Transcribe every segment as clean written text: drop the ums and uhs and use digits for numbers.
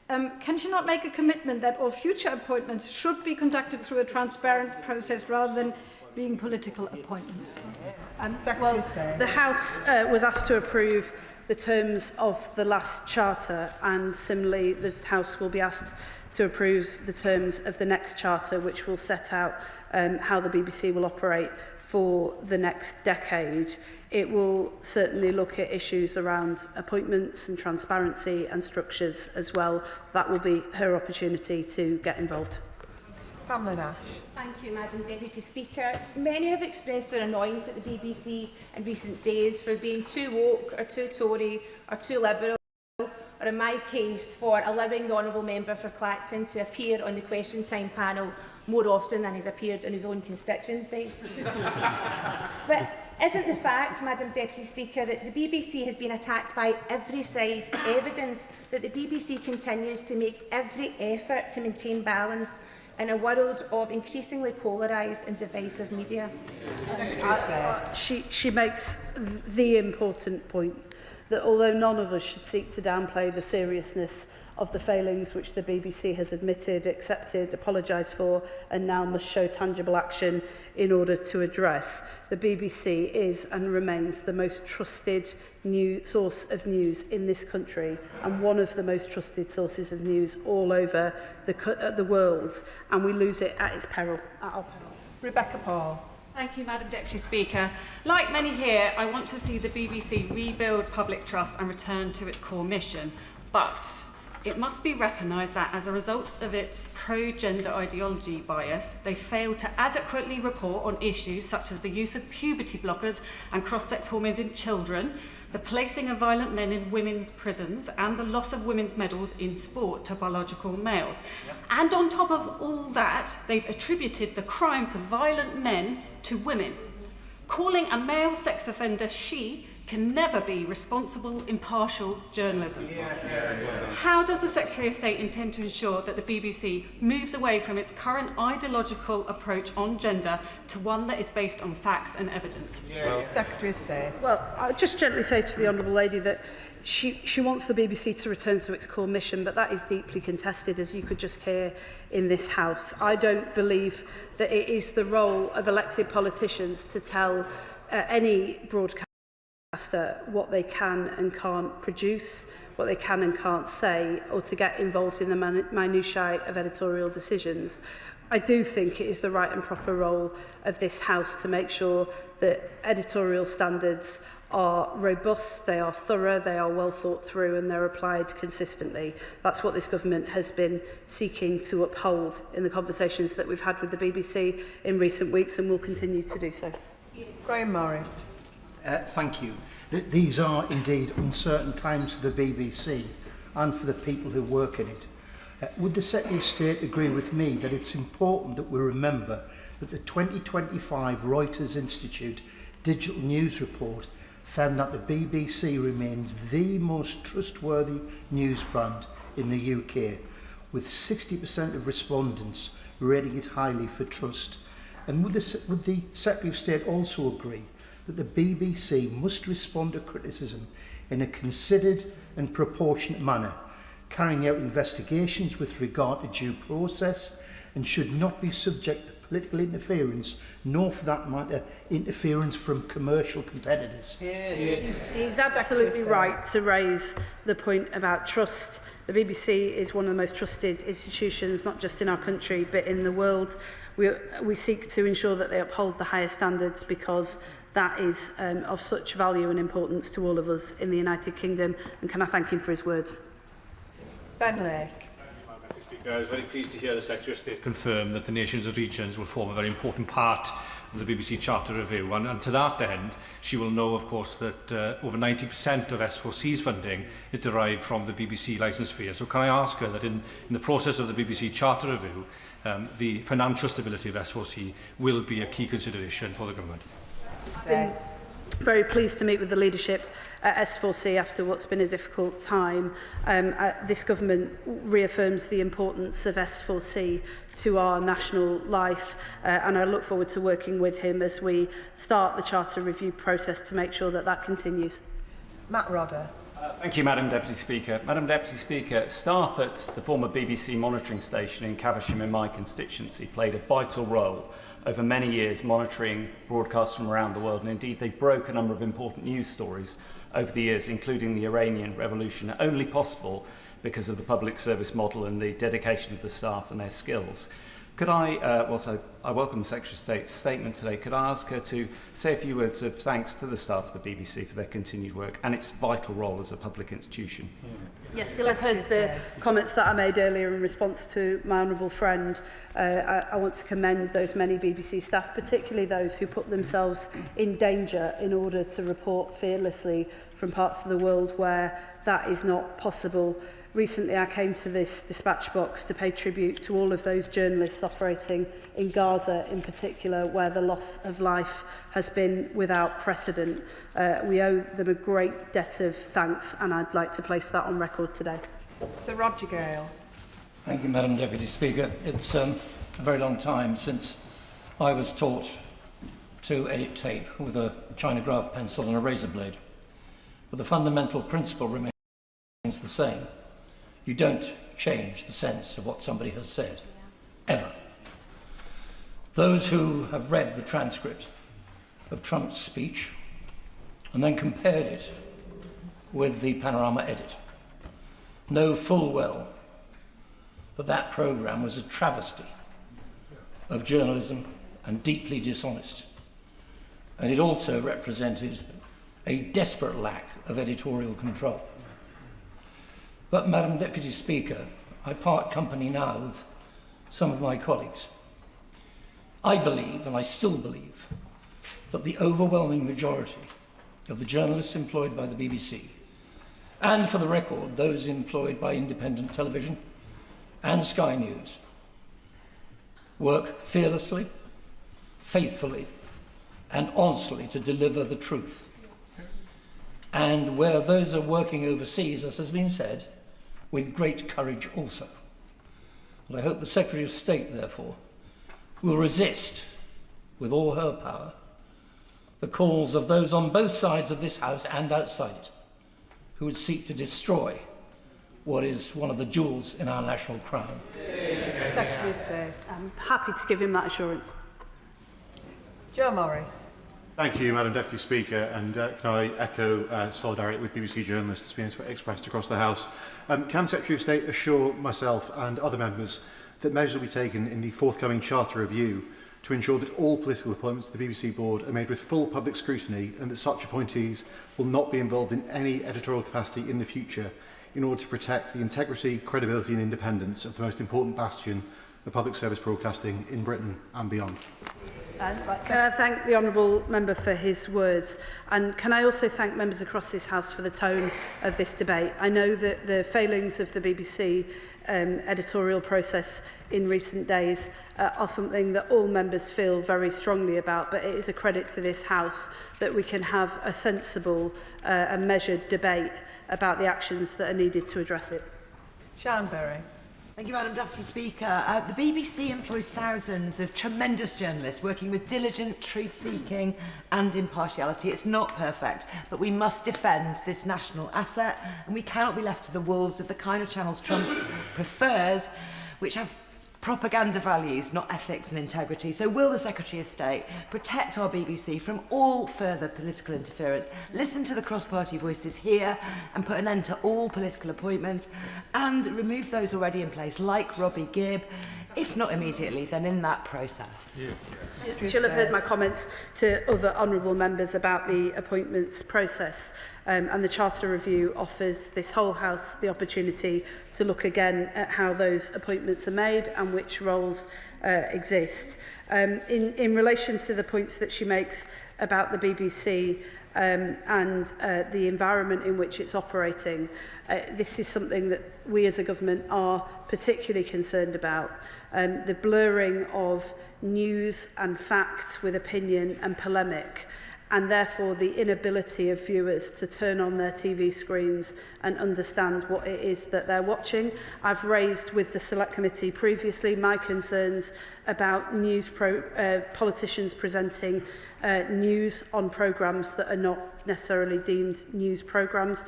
Can she not make a commitment that all future appointments should be conducted through a transparent process rather than being political appointments? Well, the House was asked to approve the terms of the last charter, and similarly the House will be asked to approve the terms of the next charter, which will set out how the BBC will operate for the next decade. It will certainly look at issues around appointments and transparency and structures as well. That will be her opportunity to get involved. Pamela Nash. Thank you, Madam Deputy Speaker. Many have expressed their annoyance at the BBC in recent days for being too woke or too Tory or too liberal, or in my case, for allowing the Honourable Member for Clacton to appear on the Question Time panel more often than he's appeared in his own constituency. But isn't the fact, Madam Deputy Speaker, that the BBC has been attacked by every side evidence that the BBC continues to make every effort to maintain balance in a world of increasingly polarised and divisive media? She makes the important point that although none of us should seek to downplay the seriousness of the failings which the BBC has admitted, accepted, apologised for and now must show tangible action in order to address, the BBC is and remains the most trusted source of news in this country and one of the most trusted sources of news all over the world, and we lose it at its peril. Rebecca Paul. Thank you, Madam Deputy Speaker. Like many here, I want to see the BBC rebuild public trust and return to its core mission. But it must be recognised that as a result of its pro-gender ideology bias, they failed to adequately report on issues such as the use of puberty blockers and cross-sex hormones in children, the placing of violent men in women's prisons, and the loss of women's medals in sport to biological males. And on top of all that, they've attributed the crimes of violent men to women. Calling a male sex offender she can never be responsible, impartial journalism. How does the Secretary of State intend to ensure that the BBC moves away from its current ideological approach on gender to one that is based on facts and evidence? Secretary of State. Well, I'll just gently say to the Honourable Lady that she wants the BBC to return to its core mission, but that is deeply contested, as you could just hear in this House. I don't believe that it is the role of elected politicians to tell any broadcaster what they can and can't produce, what they can and can't say, or to get involved in the minutiae of editorial decisions. I do think it is the right and proper role of this House to make sure that editorial standards are robust, they are thorough, they are well thought through, and they're applied consistently. That's what this government has been seeking to uphold in the conversations that we've had with the BBC in recent weeks, and will continue to do so. Graham Morris. Thank you. These are indeed uncertain times for the BBC and for the people who work in it. Would the Secretary of State agree with me that it's important that we remember that the 2025 Reuters Institute Digital News Report found that the BBC remains the most trustworthy news brand in the UK, with 60% of respondents rating it highly for trust? And would the Secretary of State also agree that the BBC must respond to criticism in a considered and proportionate manner, carrying out investigations with regard to due process, and should not be subject to political interference, nor for that matter interference from commercial competitors? He's absolutely right to raise the point about trust. The BBC is one of the most trusted institutions, not just in our country but in the world. We seek to ensure that they uphold the highest standards because that is of such value and importance to all of us in the United Kingdom. And can I thank him for his words? Ben Lake. I was very pleased to hear the Secretary of State confirm that the nations and regions will form a very important part of the BBC Charter Review. And to that end, she will know, of course, that over 90% of S4C's funding is derived from the BBC licence fee. So can I ask her that in the process of the BBC Charter Review, the financial stability of S4C will be a key consideration for the government? Been very pleased to meet with the leadership at S4C after what's been a difficult time. This government reaffirms the importance of S4C to our national life, and I look forward to working with him as we start the Charter Review process to make sure that that continues. Matt Rodder. Thank you, Madam Deputy Speaker. Madam Deputy Speaker, staff at the former BBC monitoring station in Caversham in my constituency played a vital role over many years monitoring broadcasts from around the world, and indeed they broke a number of important news stories over the years, including the Iranian Revolution, only possible because of the public service model and the dedication of the staff and their skills. Could I, whilst I welcome the Secretary of State's statement today, could I ask her to say a few words of thanks to the staff of the BBC for their continued work and its vital role as a public institution? Yes, you'll have heard the comments that I made earlier in response to my honourable friend. I want to commend those many BBC staff, particularly those who put themselves in danger in order to report fearlessly from parts of the world where that is not possible. Recently, I came to this dispatch box to pay tribute to all of those journalists operating in Gaza in particular, where the loss of life has been without precedent. We owe them a great debt of thanks, and I'd like to place that on record today. Sir Roger Gale. Thank you, Madam Deputy Speaker. It's a very long time since I was taught to edit tape with a Chinograph pencil and a razor blade. But the fundamental principle remains the same. You don't change the sense of what somebody has said, ever. Those who have read the transcript of Trump's speech and then compared it with the Panorama edit know full well that that programme was a travesty of journalism and deeply dishonest. And it also represented a desperate lack of editorial control. But, Madam Deputy Speaker, I part company now with some of my colleagues. I believe, and I still believe, that the overwhelming majority of the journalists employed by the BBC, and for the record, those employed by independent television and Sky News, work fearlessly, faithfully, and honestly to deliver the truth. And where those are working overseas, as has been said, with great courage also. And I hope the Secretary of State, therefore, will resist, with all her power, the calls of those on both sides of this House and outside it, who would seek to destroy what is one of the jewels in our national crown. Secretary of State. I'm happy to give him that assurance. Joe Morris. Thank you, Madam Deputy Speaker, and can I echo solidarity with BBC journalists that's been expressed across the House. Can the Secretary of State assure myself and other members that measures will be taken in the forthcoming Charter Review to ensure that all political appointments to the BBC Board are made with full public scrutiny and that such appointees will not be involved in any editorial capacity in the future in order to protect the integrity, credibility and independence of the most important bastion of public service broadcasting in Britain and beyond? Can I thank the honourable member for his words, and can I also thank members across this House for the tone of this debate. I know that the failings of the BBC editorial process in recent days are something that all members feel very strongly about, but it is a credit to this House that we can have a sensible and measured debate about the actions that are needed to address it. Sian Berry. Thank you, Madam Deputy Speaker. The BBC employs thousands of tremendous journalists working with diligent truth-seeking and impartiality. It's not perfect, but we must defend this national asset, and we cannot be left to the wolves of the kind of channels Trump prefers, which have propaganda values, not ethics and integrity. So will the Secretary of State protect our BBC from all further political interference, listen to the cross-party voices here and put an end to all political appointments and remove those already in place, like Robbie Gibb, if not immediately, then in that process? She'll have heard my comments to other honourable members about the appointments process, and the Charter Review offers this whole House the opportunity to look again at how those appointments are made and which roles exist. In relation to the points that she makes about the BBC and the environment in which it's operating, this is something that we as a government are particularly concerned about. The blurring of news and fact with opinion and polemic, and therefore the inability of viewers to turn on their TV screens and understand what it is that they're watching. I've raised with the Select Committee previously my concerns about politicians presenting news on programmes that are not necessarily deemed news programmes.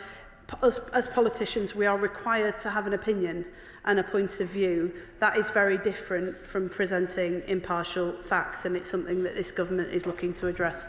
as politicians, we are required to have an opinion and a point of view. That is very different from presenting impartial facts, and it's something that this government is looking to address.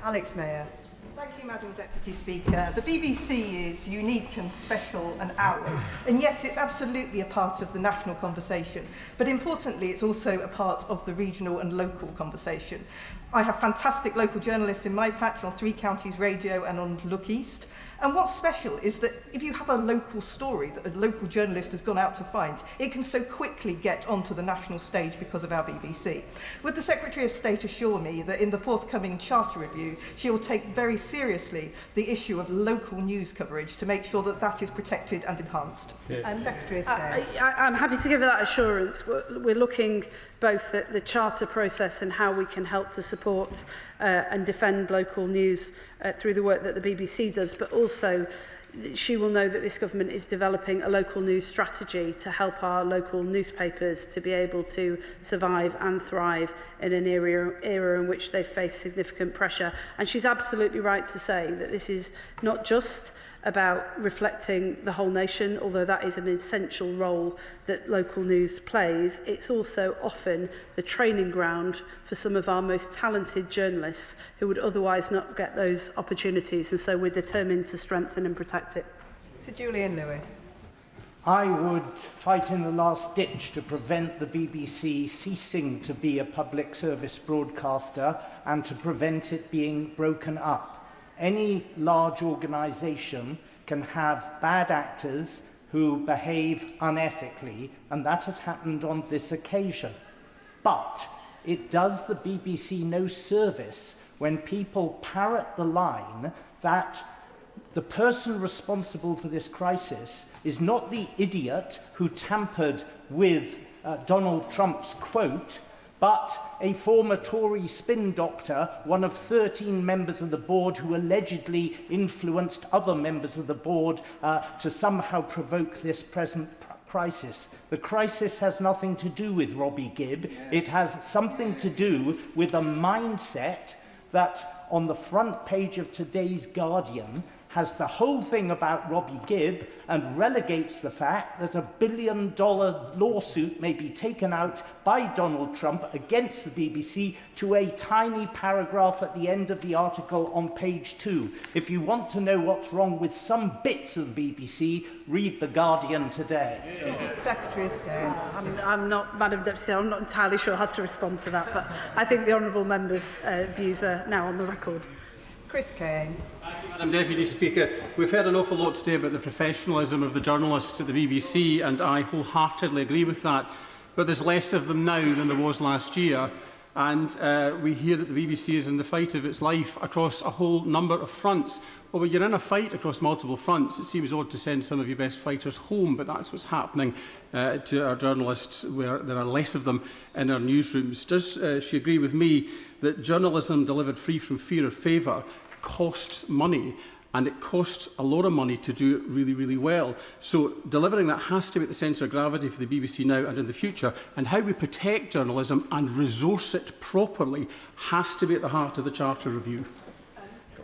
Alex Mayer. Thank you, Madam Deputy Speaker. The BBC is unique and special and ours. And yes, it's absolutely a part of the national conversation. But importantly, it's also a part of the regional and local conversation. I have fantastic local journalists in my patch on 3 Counties Radio and on Look East. And what's special is that if you have a local story that a local journalist has gone out to find, it can so quickly get onto the national stage because of our BBC. Would the Secretary of State assure me that in the forthcoming Charter Review, she will take very seriously the issue of local news coverage to make sure that that is protected and enhanced? Secretary of State. I'm happy to give her that assurance. We're looking both at the charter process and how we can help to support and defend local news through the work that the BBC does, but also she will know that this government is developing a local news strategy to help our local newspapers to be able to survive and thrive in an era in which they face significant pressure. And she's absolutely right to say that this is not just about reflecting the whole nation, although that is an essential role that local news plays. It's also often the training ground for some of our most talented journalists who would otherwise not get those opportunities, and so we're determined to strengthen and protect it. Sir Julian Lewis. I would fight in the last ditch to prevent the BBC ceasing to be a public service broadcaster and to prevent it being broken up. Any large organisation can have bad actors who behave unethically, and that has happened on this occasion. But it does the BBC no service when people parrot the line that the person responsible for this crisis is not the idiot who tampered with Donald Trump's quote, but a former Tory spin doctor, one of 13 members of the board who allegedly influenced other members of the board to somehow provoke this present crisis. The crisis has nothing to do with Robbie Gibb. It has something to do with a mindset that on the front page of today's Guardian has the whole thing about Robbie Gibb and relegates the fact that $1 billion lawsuit may be taken out by Donald Trump against the BBC to a tiny paragraph at the end of the article on page 2. If you want to know what's wrong with some bits of the BBC, read The Guardian today. Secretary of State. I'm not, Madam Deputy, I'm not entirely sure how to respond to that, but I think the honourable member's views are now on the record. Chris Kane. Madam Deputy Speaker, we've heard an awful lot today about the professionalism of the journalists at the BBC, and I wholeheartedly agree with that. But there's less of them now than there was last year, and we hear that the BBC is in the fight of its life across a whole number of fronts. Well, when you're in a fight across multiple fronts, it seems odd to send some of your best fighters home, but that's what's happening to our journalists, where there are less of them in our newsrooms. Does she agree with me that journalism delivered free from fear or favour costs money, and it costs a lot of money to do it really, really well? So delivering that has to be at the centre of gravity for the BBC now and in the future, and how we protect journalism and resource it properly has to be at the heart of the Charter Review.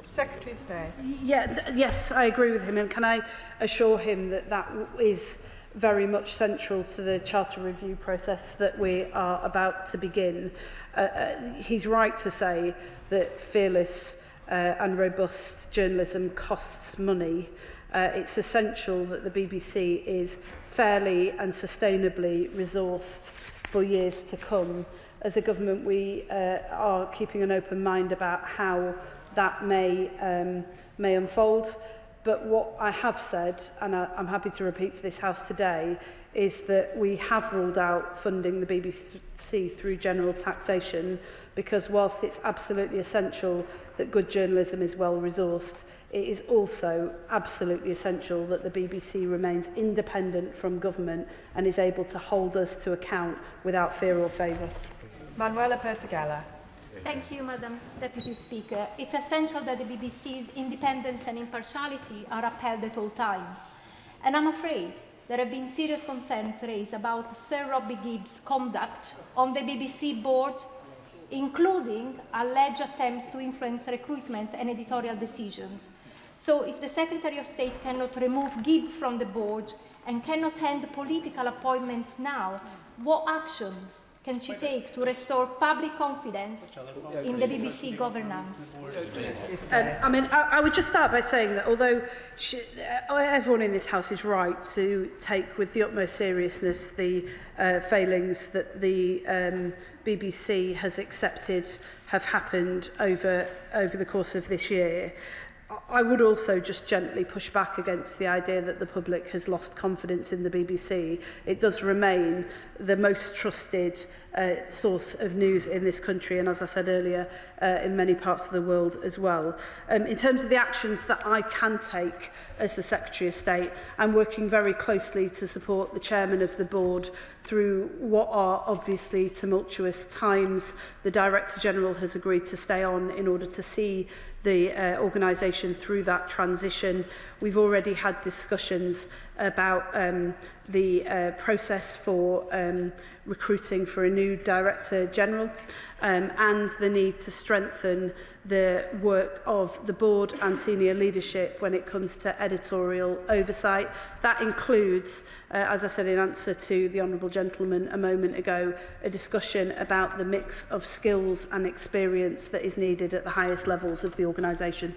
Secretary of State. Yes, I agree with him, and can I assure him that that is very much central to the Charter Review process that we are about to begin. He's right to say that fearless and robust journalism costs money. It's essential that the BBC is fairly and sustainably resourced for years to come. As a government, we are keeping an open mind about how that may unfold. But what I have said, and I'm happy to repeat to this House today, is that we have ruled out funding the BBC through general taxation, because whilst it's absolutely essential that good journalism is well resourced, it is also absolutely essential that the BBC remains independent from government and is able to hold us to account without fear or favour. Manuela Pertegala. Thank you, Madam Deputy Speaker. It's essential that the BBC's independence and impartiality are upheld at all times. And I'm afraid there have been serious concerns raised about Sir Robbie Gibb's conduct on the BBC board, including alleged attempts to influence recruitment and editorial decisions. So if the Secretary of State cannot remove Gibb from the board and cannot end political appointments now, what actions can she take to restore public confidence in the BBC governance? I would just start by saying that although everyone in this House is right to take with the utmost seriousness the failings that the BBC has accepted have happened over the course of this year, I would also just gently push back against the idea that the public has lost confidence in the BBC. It does remain the most trusted source of news in this country, and as I said earlier, in many parts of the world as well. In terms of the actions that I can take as the Secretary of State, I'm working very closely to support the Chairman of the Board through what are obviously tumultuous times. The Director General has agreed to stay on in order to see the organisation through that transition. We've already had discussions about the process for recruiting for a new Director General and the need to strengthen the work of the board and senior leadership when it comes to editorial oversight. That includes, as I said in answer to the Honourable Gentleman a moment ago, a discussion about the mix of skills and experience that is needed at the highest levels of the organisation.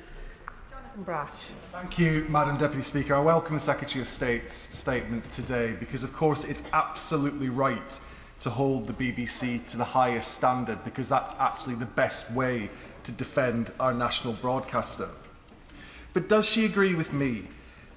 Brash. Thank you, Madam Deputy Speaker. I welcome the Secretary of State's statement today because, of course, it's absolutely right to hold the BBC to the highest standard because that's actually the best way to defend our national broadcaster. But does she agree with me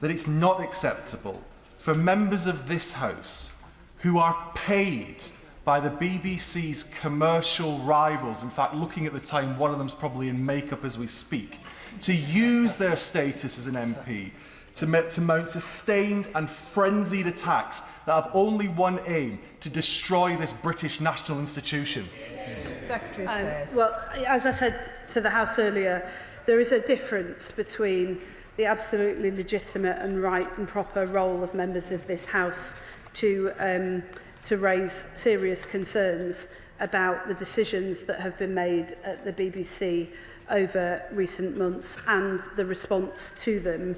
that it's not acceptable for members of this House who are paid by the BBC's commercial rivals, in fact, looking at the time, one of them's probably in makeup as we speak, to use their status as an MP to mount sustained and frenzied attacks that have only one aim, to destroy this British national institution? Secretary of State. Well, as I said to the House earlier, there is a difference between the absolutely legitimate and right and proper role of members of this House to raise serious concerns about the decisions that have been made at the BBC over recent months and the response to them.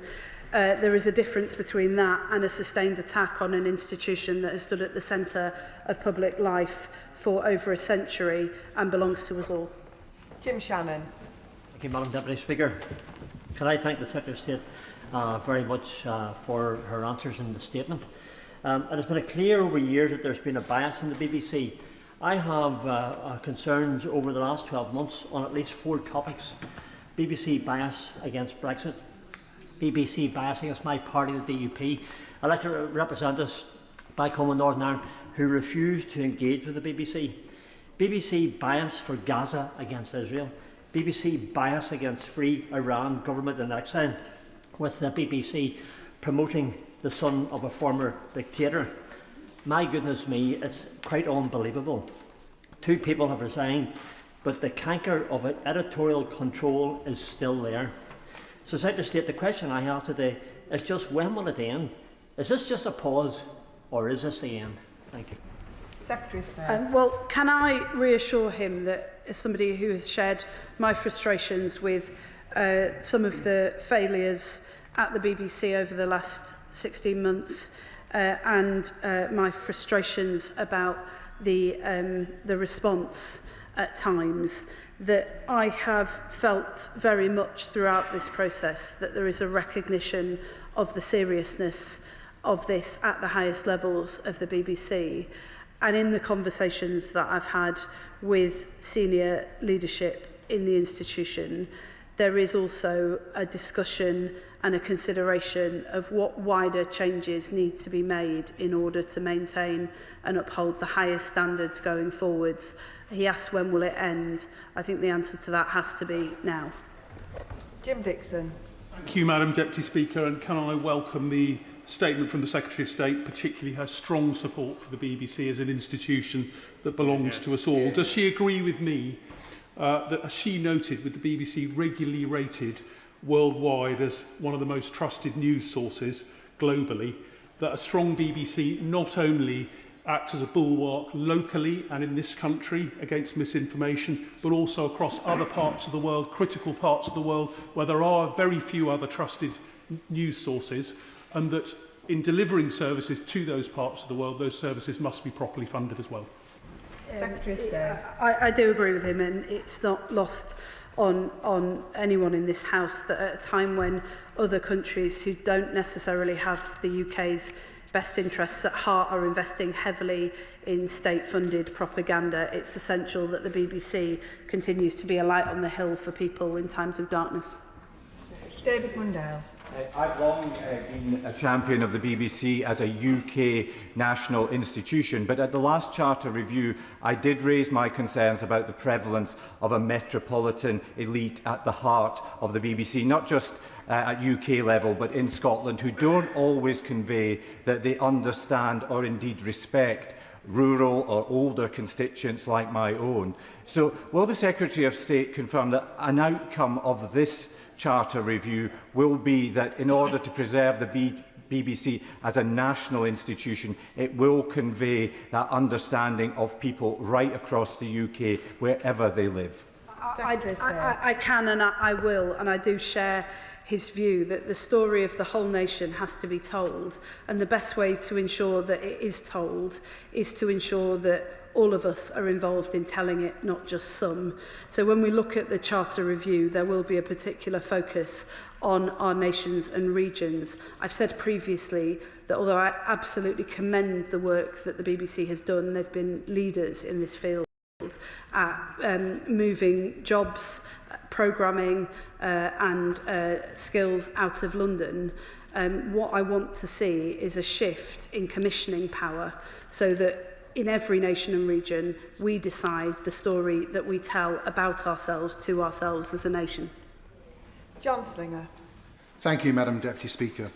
There is a difference between that and a sustained attack on an institution that has stood at the centre of public life for over a century and belongs to us all. Jim Shannon. Thank you, Madam Deputy Speaker. Can I thank the Secretary of State very much for her answers in the statement. It has been clear over years that there's been a bias in the BBC. I have concerns over the last 12 months on at least 4 topics. BBC bias against Brexit, BBC bias against my party, the DUP, elected representatives back home in Northern Ireland who refused to engage with the BBC, BBC bias for Gaza against Israel, BBC bias against Free Iran government in exile, with the BBC promoting the son of a former dictator. My goodness me, it's quite unbelievable. 2 people have resigned, but the canker of editorial control is still there. So, Secretary of State, the question I have today is just when will it end? Is this just a pause, or is this the end? Thank you. Secretary of State. Well, can I reassure him that, as somebody who has shared my frustrations with some of the failures at the BBC over the last 16 months and my frustrations about the response at times, that I have felt very much throughout this process that there is a recognition of the seriousness of this at the highest levels of the BBC. And in the conversations that I've had with senior leadership in the institution, there is also a discussion and a consideration of what wider changes need to be made in order to maintain and uphold the highest standards going forwards. He asked when will it end. I think the answer to that has to be now. Jim Dixon. Thank you, Madam Deputy Speaker, and can I welcome the statement from the Secretary of State, particularly her strong support for the BBC as an institution that belongs to us all. Does she agree with me that, as she noted, with the BBC regularly rated worldwide as one of the most trusted news sources globally, that a strong BBC not only acts as a bulwark locally and in this country against misinformation, but also across other parts of the world, critical parts of the world, where there are very few other trusted news sources, and that in delivering services to those parts of the world, those services must be properly funded as well. Secretary of State. I do agree with him, and it's not lost on anyone in this House that at a time when other countries who don't necessarily have the UK's best interests at heart are investing heavily in state-funded propaganda, it's essential that the BBC continues to be a light on the hill for people in times of darkness. David Mundell. I've long been a champion of the BBC as a UK national institution, but at the last Charter review I did raise my concerns about the prevalence of a metropolitan elite at the heart of the BBC, not just at UK level but in Scotland, who don't always convey that they understand or indeed respect rural or older constituents like my own. So will the Secretary of State confirm that an outcome of this Charter review will be that in order to preserve the BBC as a national institution, it will convey that understanding of people right across the UK, wherever they live? I can and I will, and I do share his view that the story of the whole nation has to be told, and the best way to ensure that it is told is to ensure that all of us are involved in telling it, not just some. So when we look at the Charter review, there will be a particular focus on our nations and regions. I've said previously that although I absolutely commend the work that the BBC has done, they've been leaders in this field at moving jobs, programming and skills out of London. What I want to see is a shift in commissioning power so that in every nation and region, we decide the story that we tell about ourselves to ourselves as a nation. John Slinger. Thank you, Madam Deputy Speaker.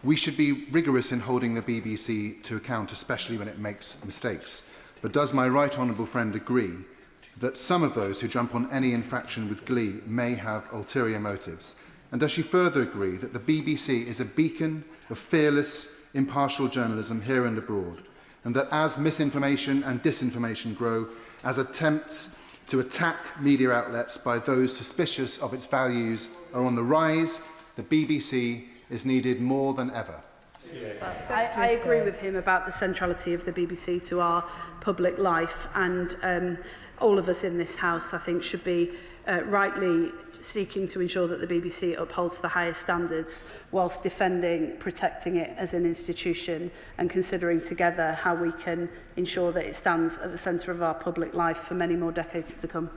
We should be rigorous in holding the BBC to account, especially when it makes mistakes. But does my right honourable friend agree that some of those who jump on any infraction with glee may have ulterior motives? And does she further agree that the BBC is a beacon of fearless, impartial journalism here and abroad, and that as misinformation and disinformation grow, as attempts to attack media outlets by those suspicious of its values are on the rise, the BBC is needed more than ever? I agree with him about the centrality of the BBC to our public life, and all of us in this House, I think, should be rightly seeking to ensure that the BBC upholds the highest standards whilst defending, protecting it as an institution and considering together how we can ensure that it stands at the centre of our public life for many more decades to come.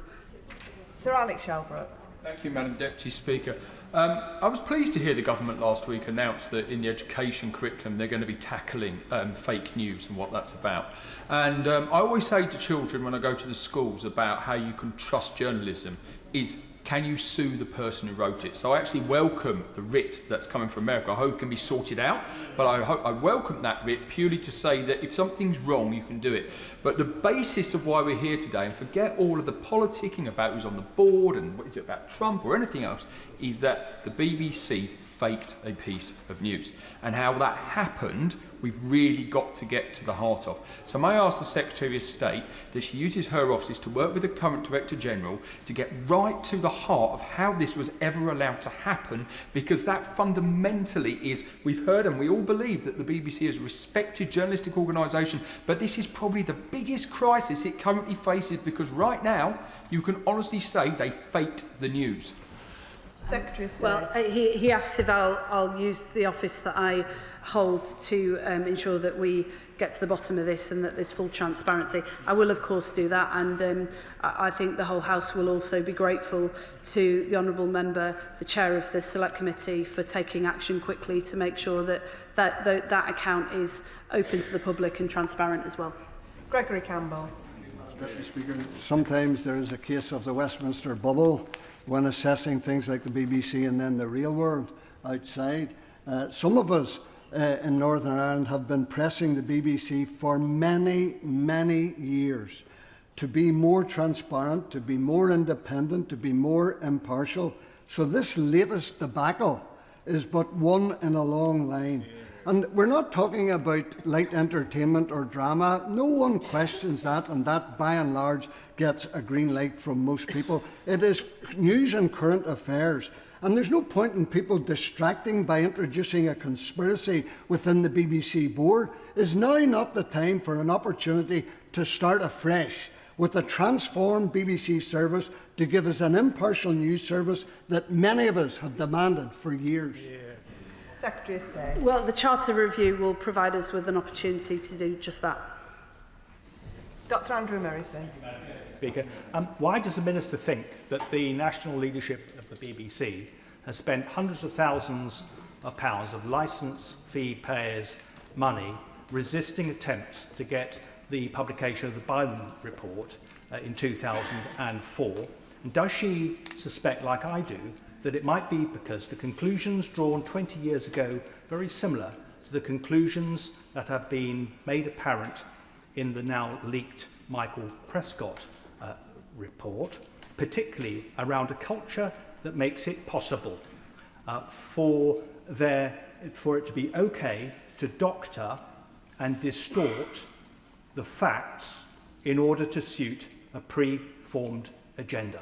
Sir Alex Shelbrooke. Thank you, Madam Deputy Speaker. I was pleased to hear the government last week announce that in the education curriculum they're going to be tackling fake news and what that's about. And I always say to children when I go to the schools about how you can trust journalism is, can you sue the person who wrote it? So I actually welcome the writ that's coming from America. I hope it can be sorted out, but I welcome that writ purely to say that if something's wrong, you can do it. But the basis of why we're here today, and forget all of the politicking about who's on the board and what is it about Trump or anything else, is that the BBC faked a piece of news. And how that happened, we've really got to get to the heart of. So may I ask the Secretary of State that she uses her office to work with the current Director General to get right to the heart of how this was ever allowed to happen, because that fundamentally is, we've heard and we all believe that the BBC is a respected journalistic organisation, but this is probably the biggest crisis it currently faces, because right now you can honestly say they faked the news. Secretary of State. Well, he asks if I'll use the office that I hold to ensure that we get to the bottom of this and that there's full transparency. I will, of course, do that, and I think the whole House will also be grateful to the Honourable Member, the Chair of the Select Committee, for taking action quickly to make sure that that account is open to the public and transparent as well. Gregory Campbell. Deputy Speaker, sometimes there is a case of the Westminster bubble when assessing things like the BBC and then the real world outside. Some of us in Northern Ireland have been pressing the BBC for many, many years to be more transparent, to be more independent, to be more impartial. So this latest debacle is but one in a long line. And we're not talking about light entertainment or drama. No one questions that, and that by and large gets a green light from most people. It is news and current affairs. And there's no point in people distracting by introducing a conspiracy within the BBC board. Is now not the time for an opportunity to start afresh with a transformed BBC service to give us an impartial news service that many of us have demanded for years? Secretary of State. Well, the Charter Review will provide us with an opportunity to do just that. Dr Andrew Merrison. Speaker, why does the Minister think that the national leadership of the BBC has spent hundreds of thousands of pounds of licence fee payers' money resisting attempts to get the publication of the Biden report in 2004? And does she suspect, like I do, that it might be because the conclusions drawn 20 years ago very similar to the conclusions that have been made apparent in the now leaked Michael Prescott report, particularly around a culture that makes it possible for it to be okay to doctor and distort the facts in order to suit a pre-formed agenda?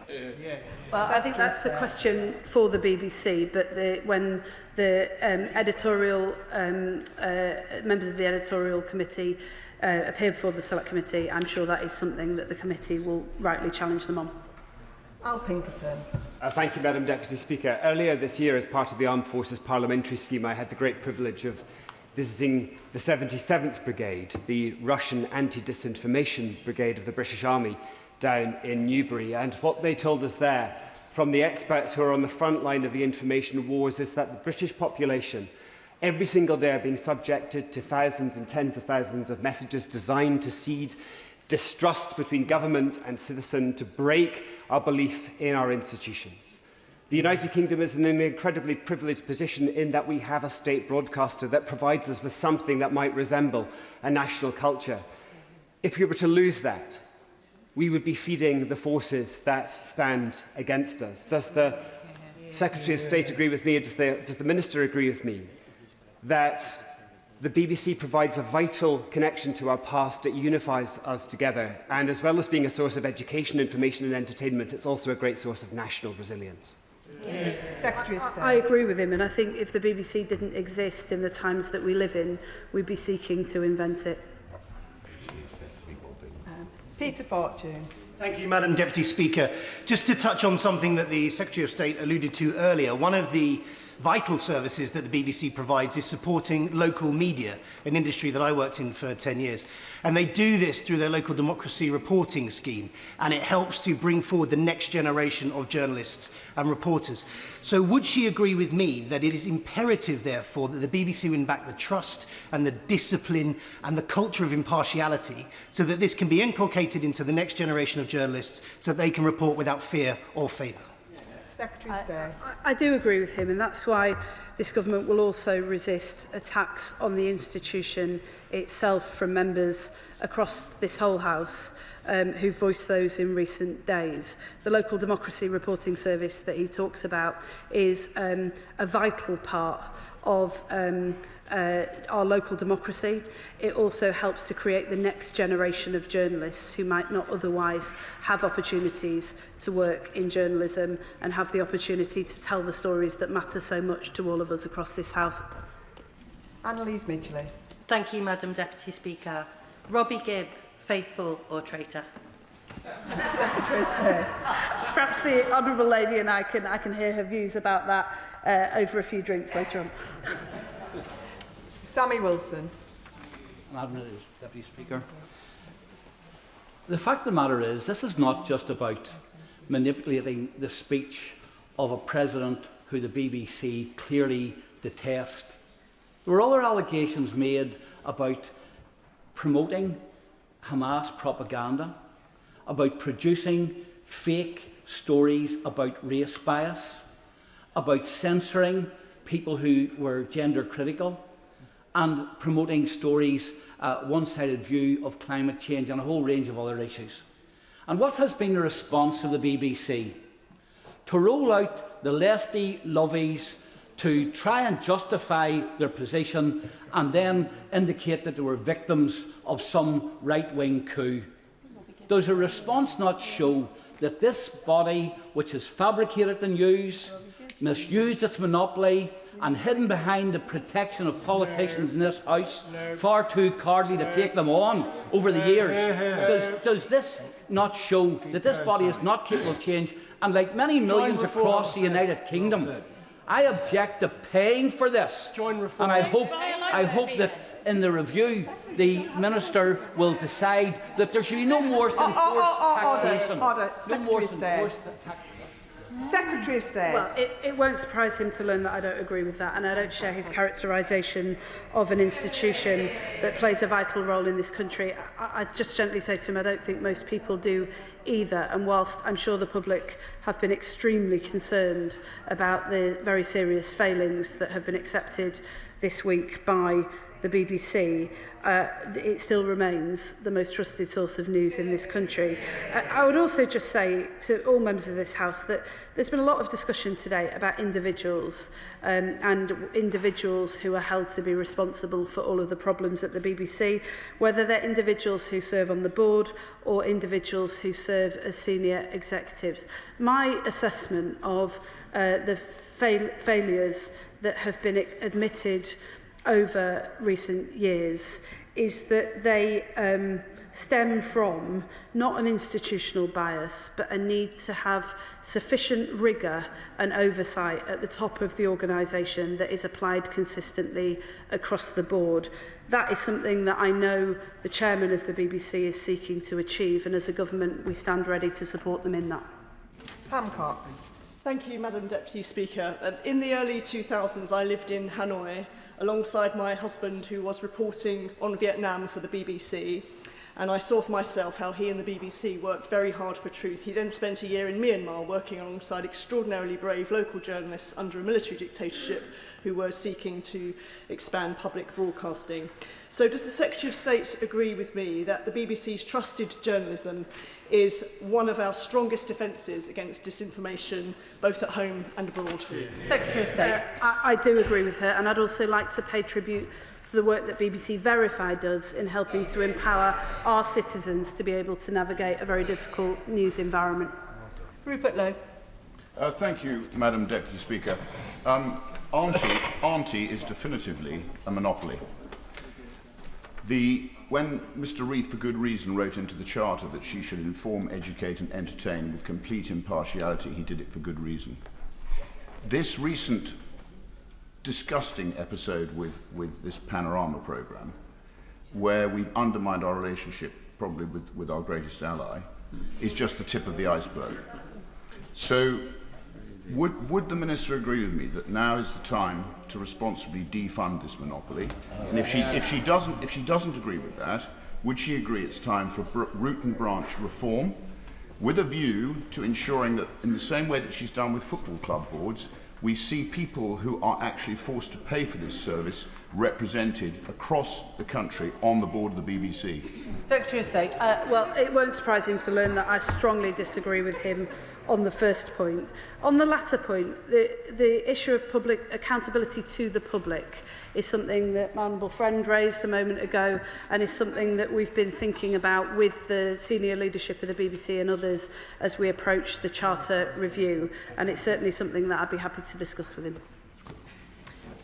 Well, I think that's a question for the BBC, but when the editorial members of the editorial committee appear before the Select Committee, I'm sure that is something that the committee will rightly challenge them on. Al Pinkerton. Thank you, Madam Deputy Speaker. Earlier this year, as part of the Armed Forces Parliamentary Scheme, I had the great privilege of visiting the 77th Brigade, the Russian anti-disinformation brigade of the British Army, down in Newbury. And what they told us there, from the experts who are on the front line of the information wars, is that the British population, every single day, are being subjected to thousands and tens of thousands of messages designed to seed distrust between government and citizen, to break our belief in our institutions. The United Kingdom is in an incredibly privileged position in that we have a state broadcaster that provides us with something that might resemble a national culture. If we were to lose that, we would be feeding the forces that stand against us. Does the Secretary of State agree with me, or does the Minister agree with me, that the BBC provides a vital connection to our past? It unifies us together, and as well as being a source of education, information and entertainment, it's also a great source of national resilience. Secretary of State. I agree with him, and I think if the BBC didn't exist in the times that we live in, we'd be seeking to invent it. Peter Fortune. Thank you, Madam Deputy Speaker. Just to touch on something that the Secretary of State alluded to earlier, one of the vital services that the BBC provides is supporting local media, an industry that I worked in for 10 years. And they do this through their local democracy reporting scheme, and it helps to bring forward the next generation of journalists and reporters. So would she agree with me that it is imperative, therefore, that the BBC win back the trust and the discipline and the culture of impartiality, so that this can be inculcated into the next generation of journalists, so that they can report without fear or favour? Secretary of State. I do agree with him, and that's why this government will also resist attacks on the institution itself from members across this whole House who voiced those in recent days. The local democracy reporting service that he talks about is a vital part of our local democracy. It also helps to create the next generation of journalists who might not otherwise have opportunities to work in journalism and have the opportunity to tell the stories that matter so much to all of us across this House. Annalise Midgley. Thank you, Madam Deputy Speaker. Robbie Gibb, faithful or traitor? Secretary of State. Perhaps the Honourable Lady and I can hear her views about that over a few drinks later on. Sammy Wilson. Madam Deputy Speaker. The fact of the matter is, this is not just about manipulating the speech of a president who the BBC clearly detest. There were other allegations made about promoting Hamas propaganda, about producing fake stories about race bias, about censoring people who were gender critical, and promoting stories, one-sided view of climate change and a whole range of other issues. And what has been the response of the BBC? To roll out the lefty lovies to try and justify their position and then indicate that they were victims of some right-wing coup? Does a response not show that this body, which has fabricated the news, misused its monopoly and hidden behind the protection of politicians in this House, far too cowardly to take them on over the years, does this not show that this body is not capable of change? And like many millions across the United Kingdom, I object to paying for this. And I hope that in the review, the Minister will decide that there should be no more enforced taxation. Secretary of State. Well, it won't surprise him to learn that I don't agree with that, and I don't share his characterisation of an institution that plays a vital role in this country. I just gently say to him, I don't think most people do either, and whilst I'm sure the public have been extremely concerned about the very serious failings that have been accepted this week by the BBC, it still remains the most trusted source of news in this country. I would also just say to all members of this House that there's been a lot of discussion today about individuals and individuals who are held to be responsible for all of the problems at the BBC, whether they're individuals who serve on the board or individuals who serve as senior executives. My assessment of the failures that have been admitted over recent years is that they stem from not an institutional bias, but a need to have sufficient rigour and oversight at the top of the organisation that is applied consistently across the board. That is something that I know the chairman of the BBC is seeking to achieve, and as a government we stand ready to support them in that. Pam Cox. Thank you, Madam Deputy Speaker. In the early 2000s, I lived in Hanoi alongside my husband, who was reporting on Vietnam for the BBC, and I saw for myself how he and the BBC worked very hard for truth. He then spent a year in Myanmar working alongside extraordinarily brave local journalists under a military dictatorship who were seeking to expand public broadcasting. So does the Secretary of State agree with me that the BBC's trusted journalism is one of our strongest defences against disinformation, both at home and abroad? Secretary of State. I do agree with her, and I'd also like to pay tribute to the work that BBC Verify does in helping to empower our citizens to be able to navigate a very difficult news environment. Rupert Lowe. Thank you, Madam Deputy Speaker. Auntie is definitively a monopoly. When Mr Reith, for good reason, wrote into the Charter that she should inform, educate and entertain with complete impartiality, he did it for good reason. This recent disgusting episode with this Panorama programme, where we've undermined our relationship probably with our greatest ally, is just the tip of the iceberg. So would the Minister agree with me that now is the time to responsibly defund this monopoly? And if she doesn't agree with that, would she agree it's time for root and branch reform, with a view to ensuring that, in the same way that she's done with football club boards, we see people who are actually forced to pay for this service represented across the country on the board of the BBC? Secretary of State. Well, it won't surprise him to learn that I strongly disagree with him on the first point. On the latter point, the issue of public accountability to the public is something that my honourable friend raised a moment ago, and is something that we've been thinking about with the senior leadership of the BBC and others as we approach the Charter review, and it's certainly something that I'd be happy to discuss with him.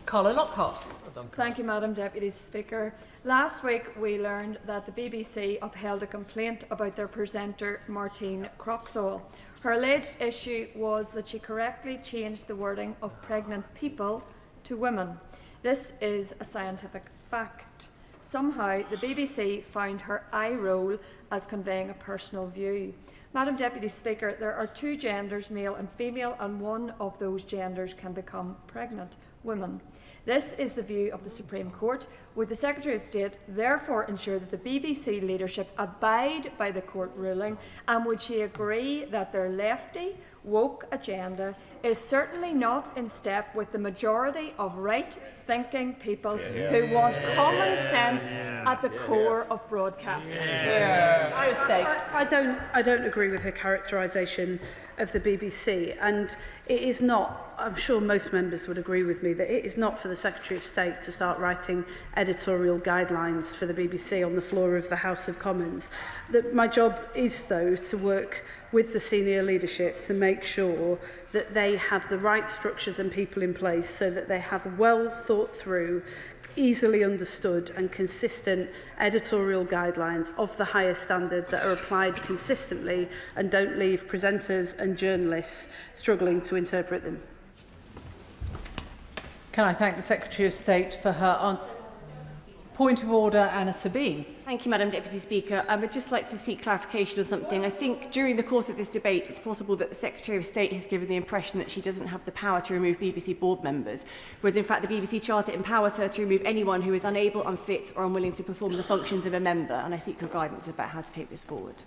Carla Lockhart. Thank you, Madam Deputy Speaker. Last week we learned that the BBC upheld a complaint about their presenter Martine Croxall. Her alleged issue was that she correctly changed the wording of pregnant people to women. This is a scientific fact. Somehow the BBC found her eye roll as conveying a personal view. Madam Deputy Speaker, there are two genders, male and female, and one of those genders can become pregnant women. This is the view of the Supreme Court. Would the Secretary of State therefore ensure that the BBC leadership abide by the court ruling, and would she agree that their lefty, woke agenda is certainly not in step with the majority of right-thinking people who want common sense at the core of broadcasting. I don't agree with her characterisation of the BBC, and it is not, I'm sure most members would agree with me, that it is not for the Secretary of State to start writing editorial guidelines for the BBC on the floor of the House of Commons. My job is, though, to work with the senior leadership to make sure that they have the right structures and people in place so that they have well thought through, easily understood and consistent editorial guidelines of the highest standard that are applied consistently and don't leave presenters and journalists struggling to interpret them. Can I thank the Secretary of State for her answer? Point of order, Anna Sabine. Thank you, Madam Deputy Speaker. I would just like to seek clarification on something. I think during the course of this debate, it's possible that the Secretary of State has given the impression that she doesn't have the power to remove BBC board members, whereas in fact the BBC Charter empowers her to remove anyone who is unable, unfit or unwilling to perform the functions of a member, and I seek your guidance about how to take this forward.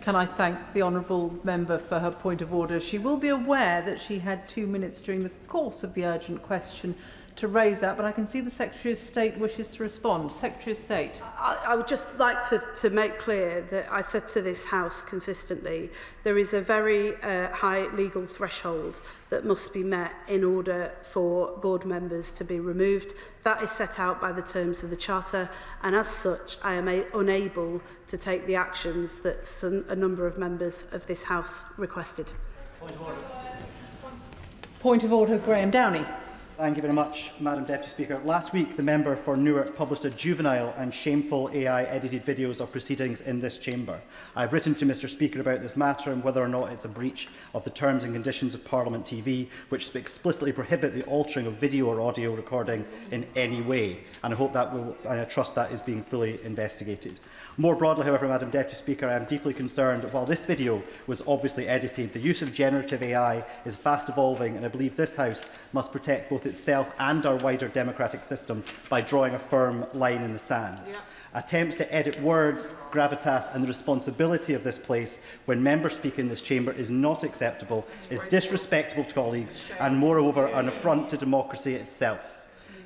Can I thank the honourable member for her point of order? She will be aware that she had 2 minutes during the course of the urgent question to raise that, but I can see the Secretary of State wishes to respond. Secretary of State. I would just like to make clear that I said to this House consistently, there is a very high legal threshold that must be met in order for board members to be removed. That is set out by the terms of the Charter, and as such, I am unable to take the actions that a number of members of this House requested. Point of order, Graham Downey. Thank you very much, Madam Deputy Speaker. Last week, the member for Newark published a juvenile and shameful AI-edited videos of proceedings in this chamber. I've written to Mr Speaker about this matter and whether or not it's a breach of the terms and conditions of Parliament TV, which explicitly prohibit the altering of video or audio recording in any way. And I hope that I trust that is being fully investigated. More broadly, however, Madam Deputy Speaker, I am deeply concerned that while this video was obviously edited, the use of generative AI is fast evolving, and I believe this House must protect both itself and our wider democratic system by drawing a firm line in the sand. Attempts to edit words, gravitas and the responsibility of this place when members speak in this chamber is not acceptable, is disrespectful to colleagues and moreover an affront to democracy itself.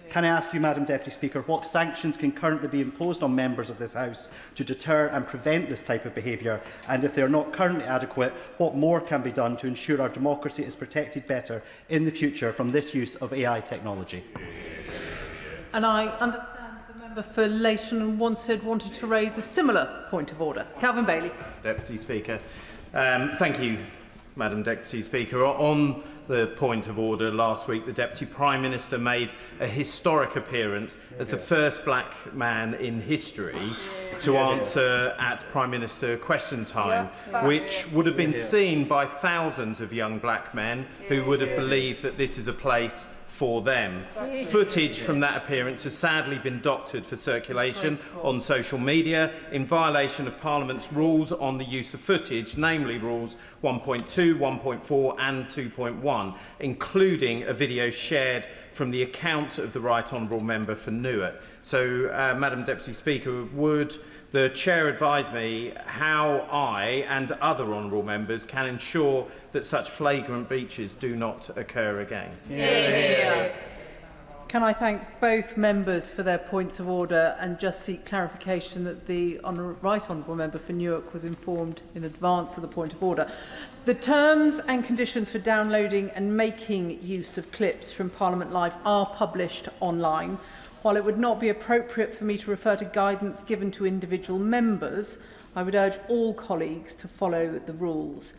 Can I ask you, Madam Deputy Speaker, what sanctions can currently be imposed on members of this House to deter and prevent this type of behaviour? And if they are not currently adequate, what more can be done to ensure our democracy is protected better in the future from this use of AI technology? And I understand the member for Leighton and Wanstead wanted to raise a similar point of order. Calvin Bailey. Deputy Speaker. Thank you, Madam Deputy Speaker. On the point of order, last week the Deputy Prime Minister made a historic appearance as the first black man in history to answer at Prime Minister question time, which would have been seen by thousands of young black men who would have believed that this is a place for them. Footage from that appearance has sadly been doctored for circulation on social media in violation of Parliament's rules on the use of footage, namely rules 1.2, 1.4 and 2.1, including a video shared from the account of the Right Honourable Member for Newark. So, Madam Deputy Speaker, would the Chair advise me how I and other honourable members can ensure that such flagrant breaches do not occur again? Can I thank both members for their points of order and just seek clarification that the Right Honourable Member for Newark was informed in advance of the point of order. The terms and conditions for downloading and making use of clips from Parliament Live are published online. While it would not be appropriate for me to refer to guidance given to individual members, I would urge all colleagues to follow the rules.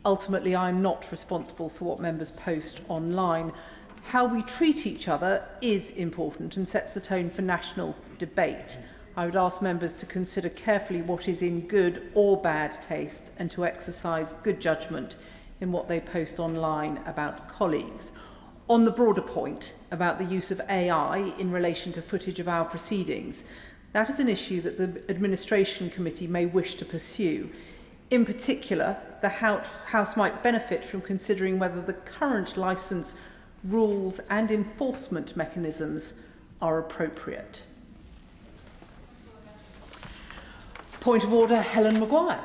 Ultimately, I am not responsible for what members post online. How we treat each other is important and sets the tone for national debate. I would ask members to consider carefully what is in good or bad taste and to exercise good judgment in what they post online about colleagues. On the broader point about the use of AI in relation to footage of our proceedings, that is an issue that the Administration Committee may wish to pursue. In particular, the House might benefit from considering whether the current licence, rules and enforcement mechanisms are appropriate. Point of order, Helen Maguire.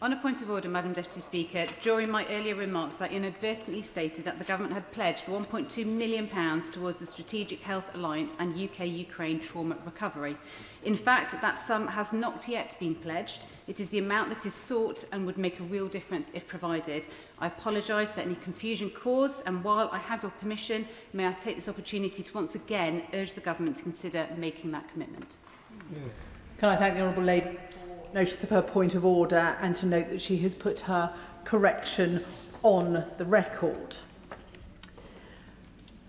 On a point of order, Madam Deputy Speaker, during my earlier remarks, I inadvertently stated that the Government had pledged £1.2 million towards the Strategic Health Alliance and UK-Ukraine trauma recovery. In fact, that sum has not yet been pledged. It is the amount that is sought and would make a real difference if provided. I apologise for any confusion caused, and while I have your permission, may I take this opportunity to once again urge the Government to consider making that commitment. Can I thank the Honourable Lady for notice of her point of order and to note that she has put her correction on the record.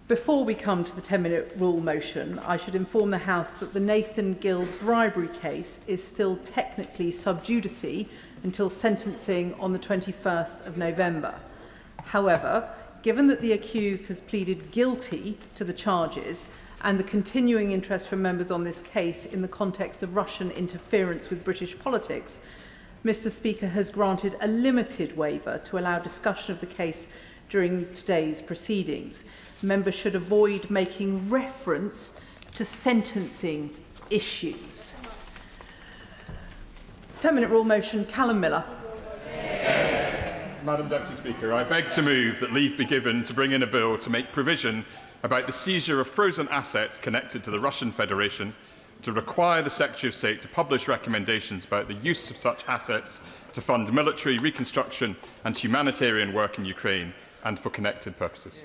Before we come to the 10-minute rule motion, I should inform the House that the Nathan Gill bribery case is still technically sub judice until sentencing on the 21st of November. However, given that the accused has pleaded guilty to the charges and the continuing interest from members on this case in the context of Russian interference with British politics, Mr. Speaker has granted a limited waiver to allow discussion of the case during today's proceedings. Members should avoid making reference to sentencing issues. 10-minute rule motion, Callum Miller. Madam Deputy Speaker, I beg to move that leave be given to bring in a bill to make provision about the seizure of frozen assets connected to the Russian Federation, to require the Secretary of State to publish recommendations about the use of such assets to fund military reconstruction and humanitarian work in Ukraine and for connected purposes.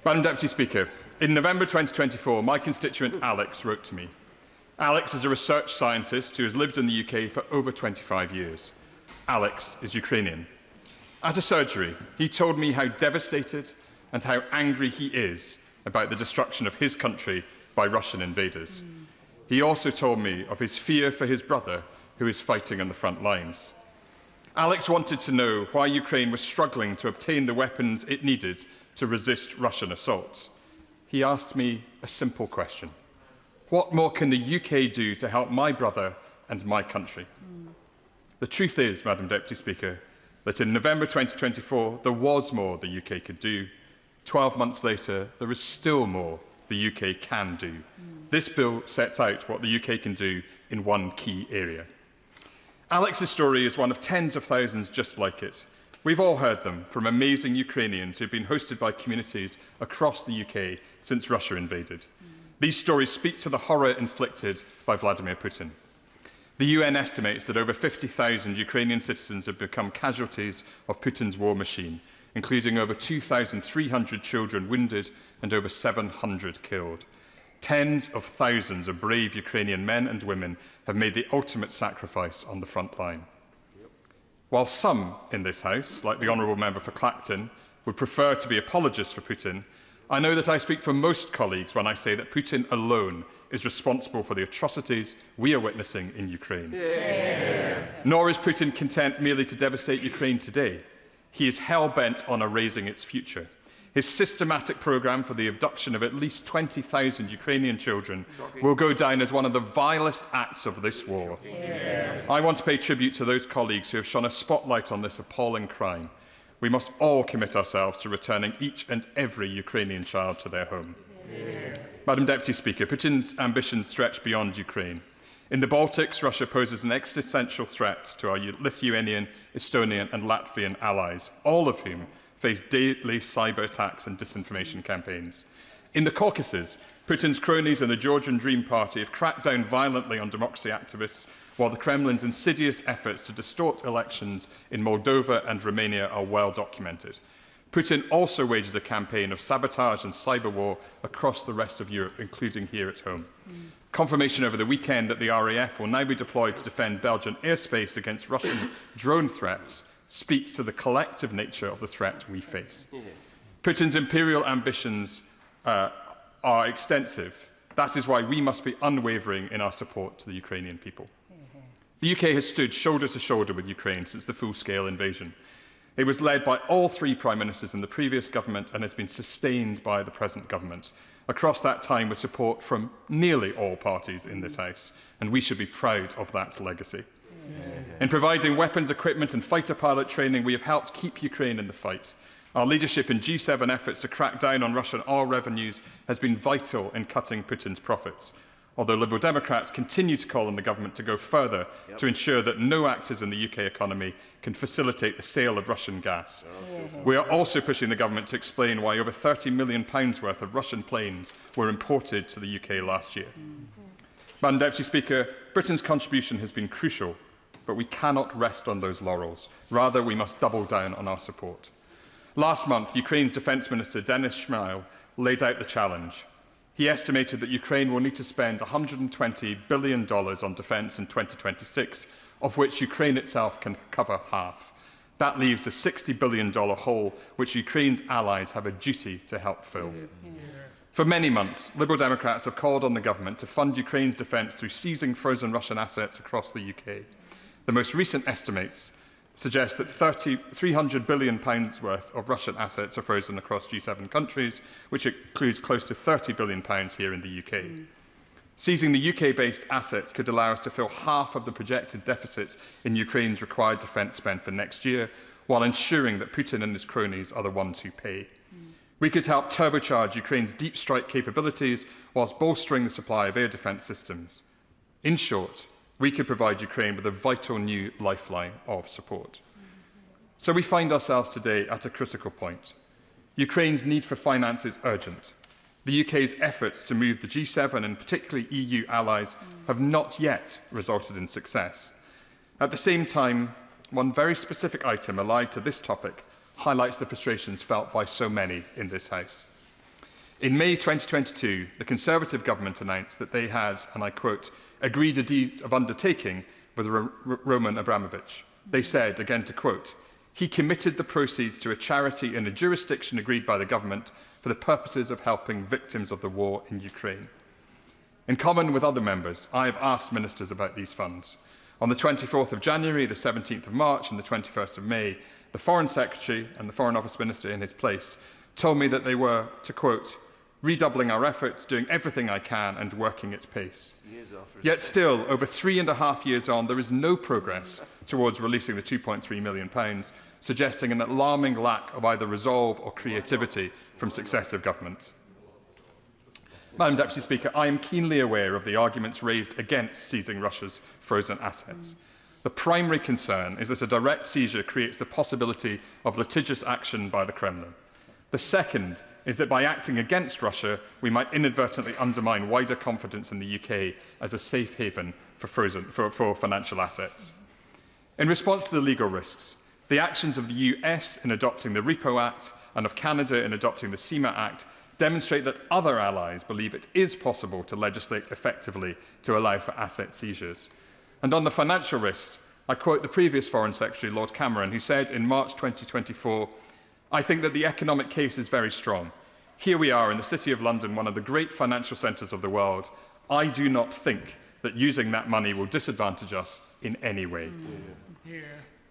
Madam Deputy Speaker, in November 2024, my constituent Alex wrote to me. Alex is a research scientist who has lived in the UK for over 25 years. Alex is Ukrainian. At a surgery, he told me how devastated and how angry he is about the destruction of his country by Russian invaders. He also told me of his fear for his brother, who is fighting on the front lines. Alex wanted to know why Ukraine was struggling to obtain the weapons it needed to resist Russian assaults. He asked me a simple question. What more can the UK do to help my brother and my country? The truth is, Madam Deputy Speaker, that in November 2024, there was more the UK could do. 12 months later, there is still more the UK can do. This bill sets out what the UK can do in one key area. Alex's story is one of tens of thousands just like it. We've all heard them from amazing Ukrainians who've been hosted by communities across the UK since Russia invaded. These stories speak to the horror inflicted by Vladimir Putin. The UN estimates that over 50,000 Ukrainian citizens have become casualties of Putin's war machine, including over 2,300 children wounded and over 700 killed. Tens of thousands of brave Ukrainian men and women have made the ultimate sacrifice on the front line. While some in this House, like the Honourable Member for Clacton, would prefer to be apologists for Putin, I know that I speak for most colleagues when I say that Putin alone is responsible for the atrocities we are witnessing in Ukraine. Nor is Putin content merely to devastate Ukraine today. He is hell-bent on erasing its future. His systematic programme for the abduction of at least 20,000 Ukrainian children will go down as one of the vilest acts of this war. I want to pay tribute to those colleagues who have shone a spotlight on this appalling crime. We must all commit ourselves to returning each and every Ukrainian child to their home. Madam Deputy Speaker, Putin's ambitions stretch beyond Ukraine. In the Baltics, Russia poses an existential threat to our Lithuanian, Estonian and Latvian allies, all of whom face daily cyber attacks and disinformation campaigns. In the Caucasus, Putin's cronies and the Georgian Dream Party have cracked down violently on democracy activists, while the Kremlin's insidious efforts to distort elections in Moldova and Romania are well documented. Putin also wages a campaign of sabotage and cyber war across the rest of Europe, including here at home. Confirmation over the weekend that the RAF will now be deployed to defend Belgian airspace against Russian drone threats speaks to the collective nature of the threat we face. Putin's imperial ambitions are extensive. That is why we must be unwavering in our support to the Ukrainian people. The UK has stood shoulder to shoulder with Ukraine since the full-scale invasion. It was led by all three Prime Ministers in the previous government and has been sustained by the present government. Across that time with support from nearly all parties in this House, and we should be proud of that legacy. In providing weapons, equipment and fighter pilot training, we have helped keep Ukraine in the fight. Our leadership in G7 efforts to crack down on Russian oil revenues has been vital in cutting Putin's profits. although Liberal Democrats continue to call on the government to go further to ensure that no actors in the UK economy can facilitate the sale of Russian gas. We are also pushing the government to explain why over £30 million worth of Russian planes were imported to the UK last year. Madam Deputy Speaker, Britain's contribution has been crucial, but we cannot rest on those laurels. Rather, we must double down on our support. Last month, Ukraine's Defence Minister Denis Shmyhal laid out the challenge. He estimated that Ukraine will need to spend $120 billion on defence in 2026, of which Ukraine itself can cover half. That leaves a $60 billion hole which Ukraine's allies have a duty to help fill. For many months, Liberal Democrats have called on the government to fund Ukraine's defence through seizing frozen Russian assets across the UK. The most recent estimates suggest that £300 billion worth of Russian assets are frozen across G7 countries, which includes close to £30 billion here in the UK. Seizing the UK-based assets could allow us to fill half of the projected deficit in Ukraine's required defence spend for next year, while ensuring that Putin and his cronies are the ones who pay. We could help turbocharge Ukraine's deep strike capabilities whilst bolstering the supply of air defence systems. In short, we could provide Ukraine with a vital new lifeline of support. So we find ourselves today at a critical point. Ukraine's need for finance is urgent. The UK's efforts to move the G7 and particularly EU allies have not yet resulted in success. At the same time, one very specific item allied to this topic highlights the frustrations felt by so many in this House. In May 2022, the Conservative government announced that they had, and I quote, agreed a deed of undertaking with Roman Abramovich. They said, again to quote, he committed the proceeds to a charity in a jurisdiction agreed by the government for the purposes of helping victims of the war in Ukraine. In common with other members, I have asked ministers about these funds. On the 24th of January, the 17th of March and the 21st of May, the Foreign Secretary and the Foreign Office Minister in his place told me that they were, to quote, redoubling our efforts, doing everything I can and working at pace. Yet still, over 3.5 years on, there is no progress towards releasing the £2.3 million, suggesting an alarming lack of either resolve or creativity from successive governments. Madam Deputy Speaker, I am keenly aware of the arguments raised against seizing Russia's frozen assets. The primary concern is that a direct seizure creates the possibility of litigious action by the Kremlin. The second is that by acting against Russia, we might inadvertently undermine wider confidence in the UK as a safe haven for financial assets. In response to the legal risks, the actions of the US in adopting the Repo Act and of Canada in adopting the CEMA Act demonstrate that other allies believe it is possible to legislate effectively to allow for asset seizures. And on the financial risks, I quote the previous Foreign Secretary, Lord Cameron, who said in March 2024, I think that the economic case is very strong. Here we are in the City of London, one of the great financial centres of the world. I do not think that using that money will disadvantage us in any way.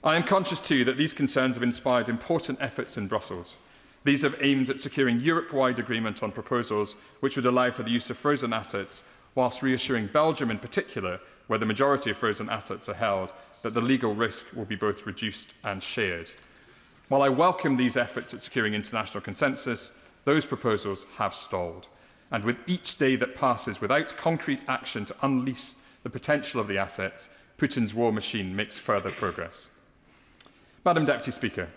I am conscious too that these concerns have inspired important efforts in Brussels. These have aimed at securing Europe-wide agreement on proposals which would allow for the use of frozen assets, whilst reassuring Belgium in particular, where the majority of frozen assets are held, that the legal risk will be both reduced and shared. While I welcome these efforts at securing international consensus, those proposals have stalled. And with each day that passes without concrete action to unleash the potential of the assets, Putin's war machine makes further progress. Madam Deputy Speaker,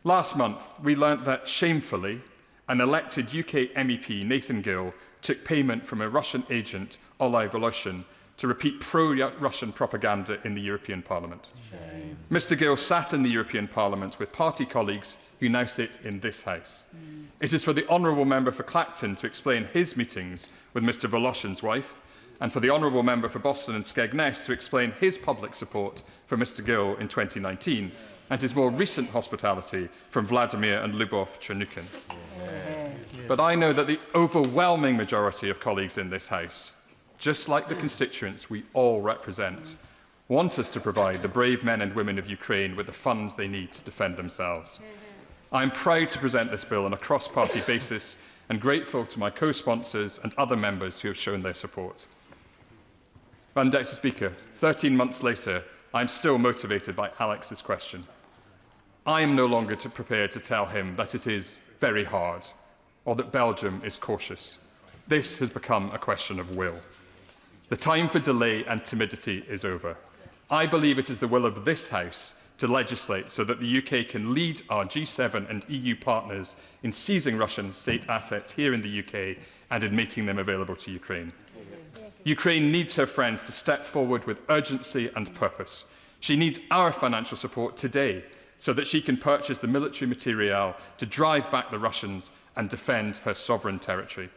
last month we learnt that, shamefully, an elected UK MEP, Nathan Gill, took payment from a Russian agent, Olay Voloshin, to repeat pro-Russian propaganda in the European Parliament. Shame. Mr Gill sat in the European Parliament with party colleagues who now sit in this House. It is for the Honourable Member for Clacton to explain his meetings with Mr Voloshin's wife, and for the Honourable Member for Boston and Skegness to explain his public support for Mr Gill in 2019, and his more recent hospitality from Vladimir and Lyubov Chernukin. But I know that the overwhelming majority of colleagues in this House, just like the constituents we all represent, want us to provide the brave men and women of Ukraine with the funds they need to defend themselves. I am proud to present this bill on a cross-party basis and grateful to my co-sponsors and other members who have shown their support. Madam Deputy Speaker, 13 months later, I am still motivated by Alex's question. I am no longer prepared to tell him that it is very hard or that Belgium is cautious. This has become a question of will. The time for delay and timidity is over. I believe it is the will of this House to legislate so that the UK can lead our G7 and EU partners in seizing Russian state assets here in the UK and in making them available to Ukraine. Ukraine needs her friends to step forward with urgency and purpose. She needs our financial support today so that she can purchase the military material to drive back the Russians and defend her sovereign territory.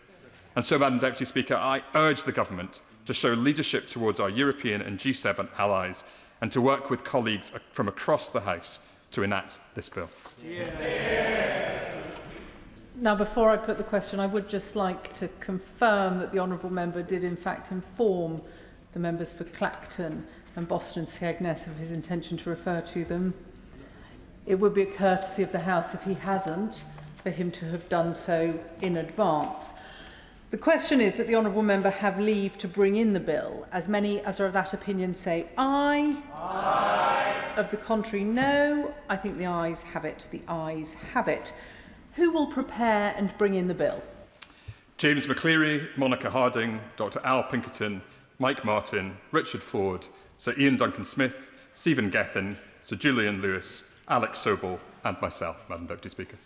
And so, Madam Deputy Speaker, I urge the Government to show leadership towards our European and G7 allies and to work with colleagues from across the House to enact this bill. Now, before I put the question, I would just like to confirm that the honourable member did in fact inform the members for Clacton and Boston Skegness of his intention to refer to them. It would be a courtesy of the House, if he hasn't, for him to have done so in advance. The question is that the honourable member have leave to bring in the bill. As many as are of that opinion say aye. Aye. Of the contrary, no. I think the ayes have it. The ayes have it. Who will prepare and bring in the bill? James McCleary, Monica Harding, Dr Al Pinkerton, Mike Martin, Richard Ford, Sir Ian Duncan-Smith, Stephen Gethin, Sir Julian Lewis, Alex Sobel and myself, Madam Deputy Speaker.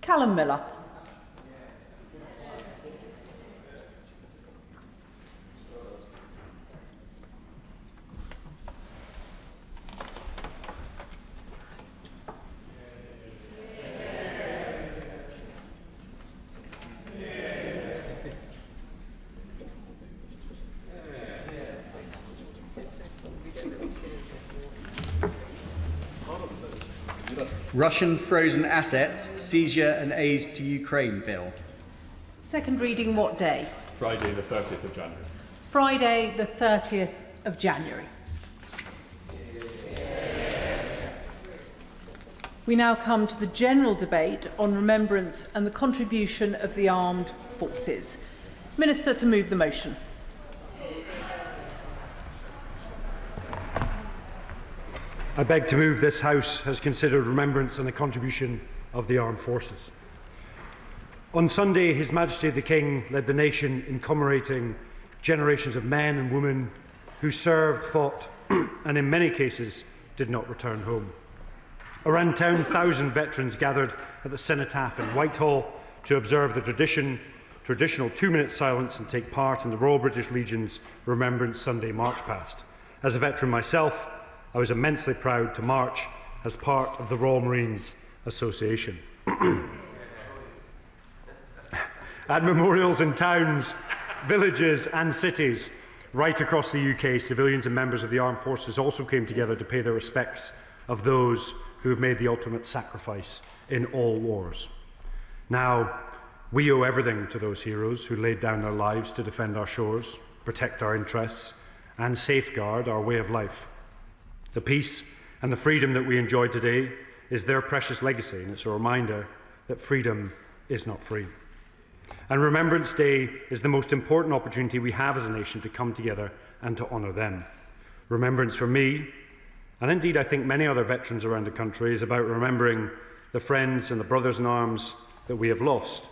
Callum Miller. Russian frozen assets, seizure and aid to Ukraine bill. Second reading what day? Friday the 30th of January. Friday the 30th of January. We now come to the general debate on remembrance and the contribution of the armed forces. Minister to move the motion. I beg to move this House has considered remembrance and the contribution of the armed forces. On Sunday, His Majesty the King led the nation in commemorating generations of men and women who served, fought, and in many cases did not return home. Around 10,000 veterans gathered at the Cenotaph in Whitehall to observe the traditional 2-minute silence and take part in the Royal British Legion's Remembrance Sunday March Past. As a veteran myself, I was immensely proud to march as part of the Royal Marines Association. At memorials in towns, villages and cities right across the UK, civilians and members of the armed forces also came together to pay their respects of those who have made the ultimate sacrifice in all wars. Now, we owe everything to those heroes who laid down their lives to defend our shores, protect our interests, and safeguard our way of life. The peace and the freedom that we enjoy today is their precious legacy, and it's a reminder that freedom is not free. And Remembrance Day is the most important opportunity we have as a nation to come together and to honour them. Remembrance for me, and indeed I think many other veterans around the country, is about remembering the friends and the brothers in arms that we have lost.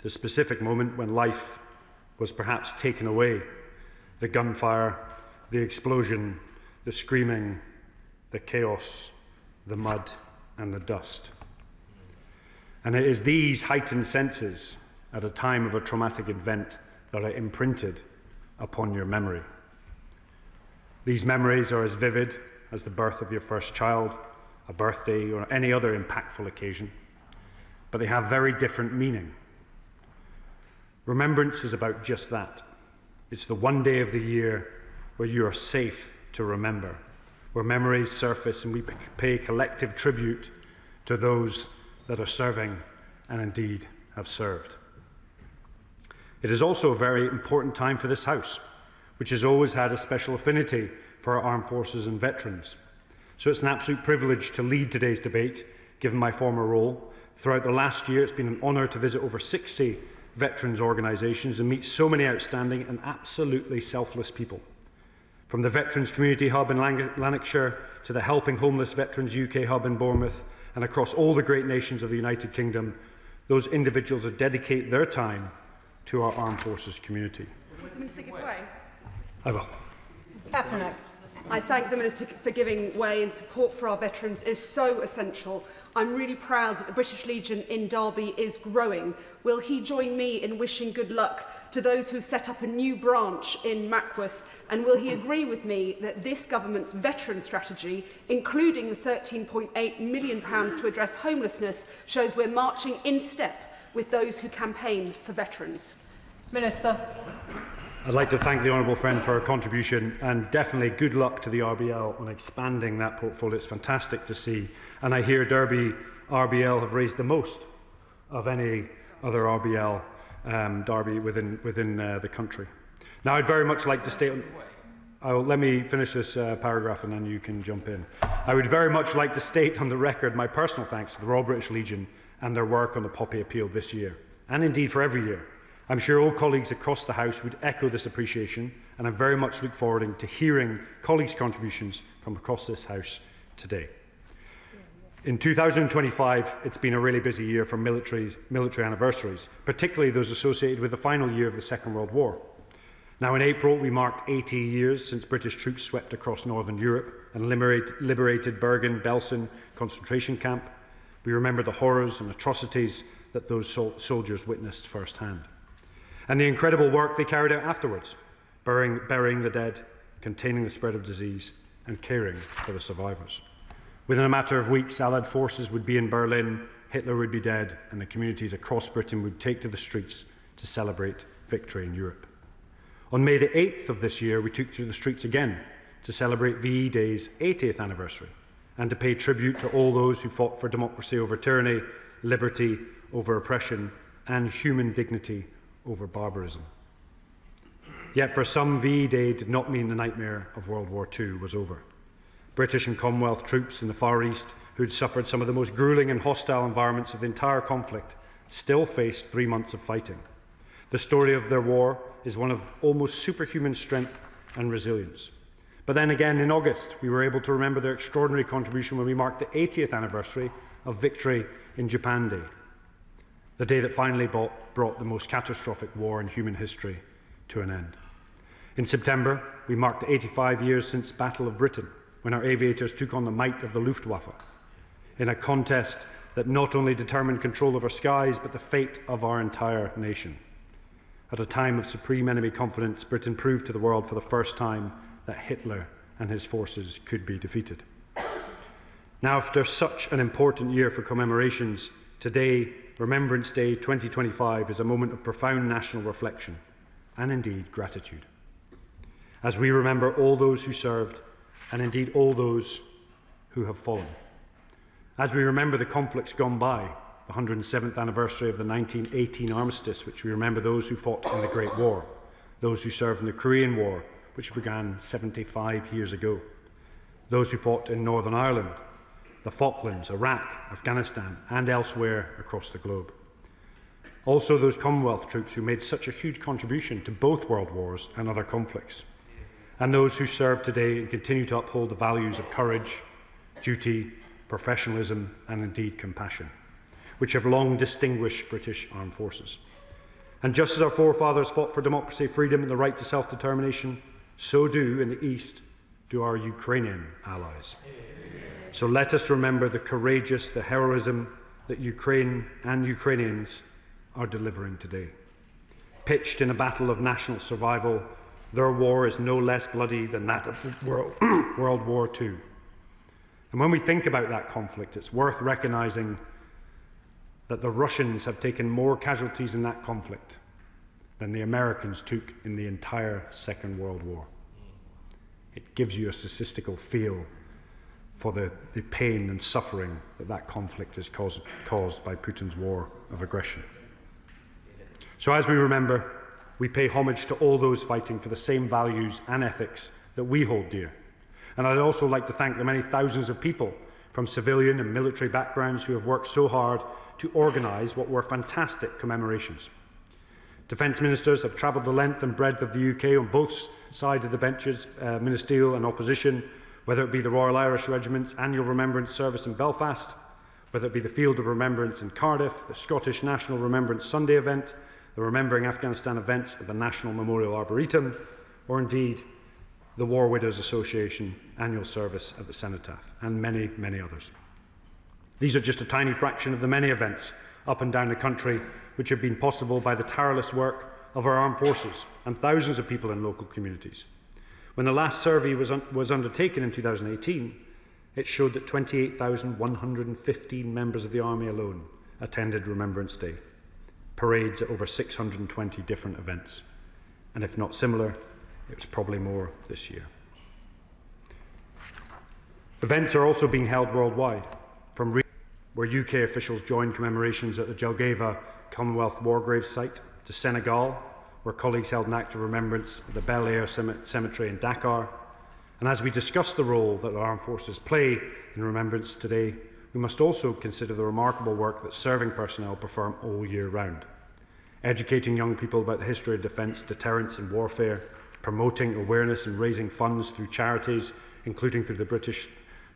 The specific moment when life was perhaps taken away, the gunfire, the explosion, the screaming, the chaos, the mud and the dust. And it is these heightened senses at a time of a traumatic event that are imprinted upon your memory. These memories are as vivid as the birth of your first child, a birthday, or any other impactful occasion, but they have very different meaning. Remembrance is about just that. It's the one day of the year where you are safe to remember, where memories surface and we pay collective tribute to those that are serving and indeed have served. It is also a very important time for this House, which has always had a special affinity for our armed forces and veterans. So it's an absolute privilege to lead today's debate, given my former role. Throughout the last year, it's been an honour to visit over 60 veterans' organisations and meet so many outstanding and absolutely selfless people. From the Veterans Community Hub in Lanarkshire to the Helping Homeless Veterans UK Hub in Bournemouth and across all the great nations of the United Kingdom, those individuals that dedicate their time to our armed forces community. Minister, give way. I will. Catherine. I thank the Minister for giving way, and support for our veterans is so essential. I'm really proud that the British Legion in Derby is growing. Will he join me in wishing good luck to those who set up a new branch in Mackworth? And will he agree with me that this government's veteran strategy, including the £13.8 million to address homelessness, shows we're marching in step with those who campaigned for veterans? Minister. I'd like to thank the honourable friend for her contribution, and definitely good luck to the RBL on expanding that portfolio. It's fantastic to see, and I hear Derby RBL have raised the most of any other RBL Derby within the country. Now, I'd very much like to state. Let me finish this paragraph and then you can jump in. I would very much like to state on the record my personal thanks to the Royal British Legion and their work on the Poppy Appeal this year, and indeed for every year. I'm sure all colleagues across the House would echo this appreciation, and I very much look forward to hearing colleagues' contributions from across this House today. In 2025, it's been a really busy year for military anniversaries, particularly those associated with the final year of the Second World War. Now, in April, we marked 80 years since British troops swept across Northern Europe and liberated Bergen-Belsen concentration camp. We remember the horrors and atrocities that those soldiers witnessed firsthand, and the incredible work they carried out afterwards, burying the dead, containing the spread of disease, and caring for the survivors. Within a matter of weeks, Allied forces would be in Berlin, Hitler would be dead, and the communities across Britain would take to the streets to celebrate victory in Europe. On May the 8th of this year, we took to the streets again to celebrate VE Day's 80th anniversary and to pay tribute to all those who fought for democracy over tyranny, liberty over oppression, and human dignity over barbarism. Yet for some, VE Day did not mean the nightmare of World War II was over. British and Commonwealth troops in the Far East, who had suffered some of the most gruelling and hostile environments of the entire conflict, still faced 3 months of fighting. The story of their war is one of almost superhuman strength and resilience. But then again, in August, we were able to remember their extraordinary contribution when we marked the 80th anniversary of victory in Japan Day, the day that finally brought the most catastrophic war in human history to an end. In September, we marked the 85 years since Battle of Britain, when our aviators took on the might of the Luftwaffe, in a contest that not only determined control of our skies, but the fate of our entire nation. At a time of supreme enemy confidence, Britain proved to the world for the first time that Hitler and his forces could be defeated. Now, after such an important year for commemorations, today, Remembrance Day 2025 is a moment of profound national reflection and indeed gratitude, as we remember all those who served and indeed all those who have fallen. As we remember the conflicts gone by, the 107th anniversary of the 1918 armistice, which we remember those who fought in the Great War, those who served in the Korean War, which began 75 years ago, those who fought in Northern Ireland, the Falklands, Iraq, Afghanistan, and elsewhere across the globe. Also those Commonwealth troops who made such a huge contribution to both world wars and other conflicts, and those who serve today and continue to uphold the values of courage, duty, professionalism, and indeed compassion, which have long distinguished British armed forces. And just as our forefathers fought for democracy, freedom, and the right to self-determination, so do, in the East, do our Ukrainian allies. So let us remember the heroism that Ukraine and Ukrainians are delivering today. Pitched in a battle of national survival, their war is no less bloody than that of World War II. And when we think about that conflict, it's worth recognizing that the Russians have taken more casualties in that conflict than the Americans took in the entire Second World War. It gives you a statistical feel for the pain and suffering that conflict is caused by Putin's war of aggression. So as we remember, we pay homage to all those fighting for the same values and ethics that we hold dear. And I'd also like to thank the many thousands of people from civilian and military backgrounds who have worked so hard to organise what were fantastic commemorations. Defence ministers have travelled the length and breadth of the UK on both sides of the benches, ministerial and opposition, whether it be the Royal Irish Regiment's annual Remembrance Service in Belfast, whether it be the Field of Remembrance in Cardiff, the Scottish National Remembrance Sunday event, the Remembering Afghanistan events at the National Memorial Arboretum, or indeed the War Widows Association annual service at the Cenotaph, and many, many others. These are just a tiny fraction of the many events up and down the country which have been possible by the tireless work of our armed forces and thousands of people in local communities. When the last survey was undertaken in 2018, it showed that 28,115 members of the Army alone attended Remembrance Day, parades at over 620 different events. And if not similar, it was probably more this year. Events are also being held worldwide, from where UK officials joined commemorations at the Jalgava Commonwealth War Graves site, to Senegal, where colleagues held an act of remembrance at the Bel Air Cemetery in Dakar. And as we discuss the role that our armed forces play in remembrance today, we must also consider the remarkable work that serving personnel perform all year round, educating young people about the history of defence, deterrence and warfare, promoting awareness and raising funds through charities, including through the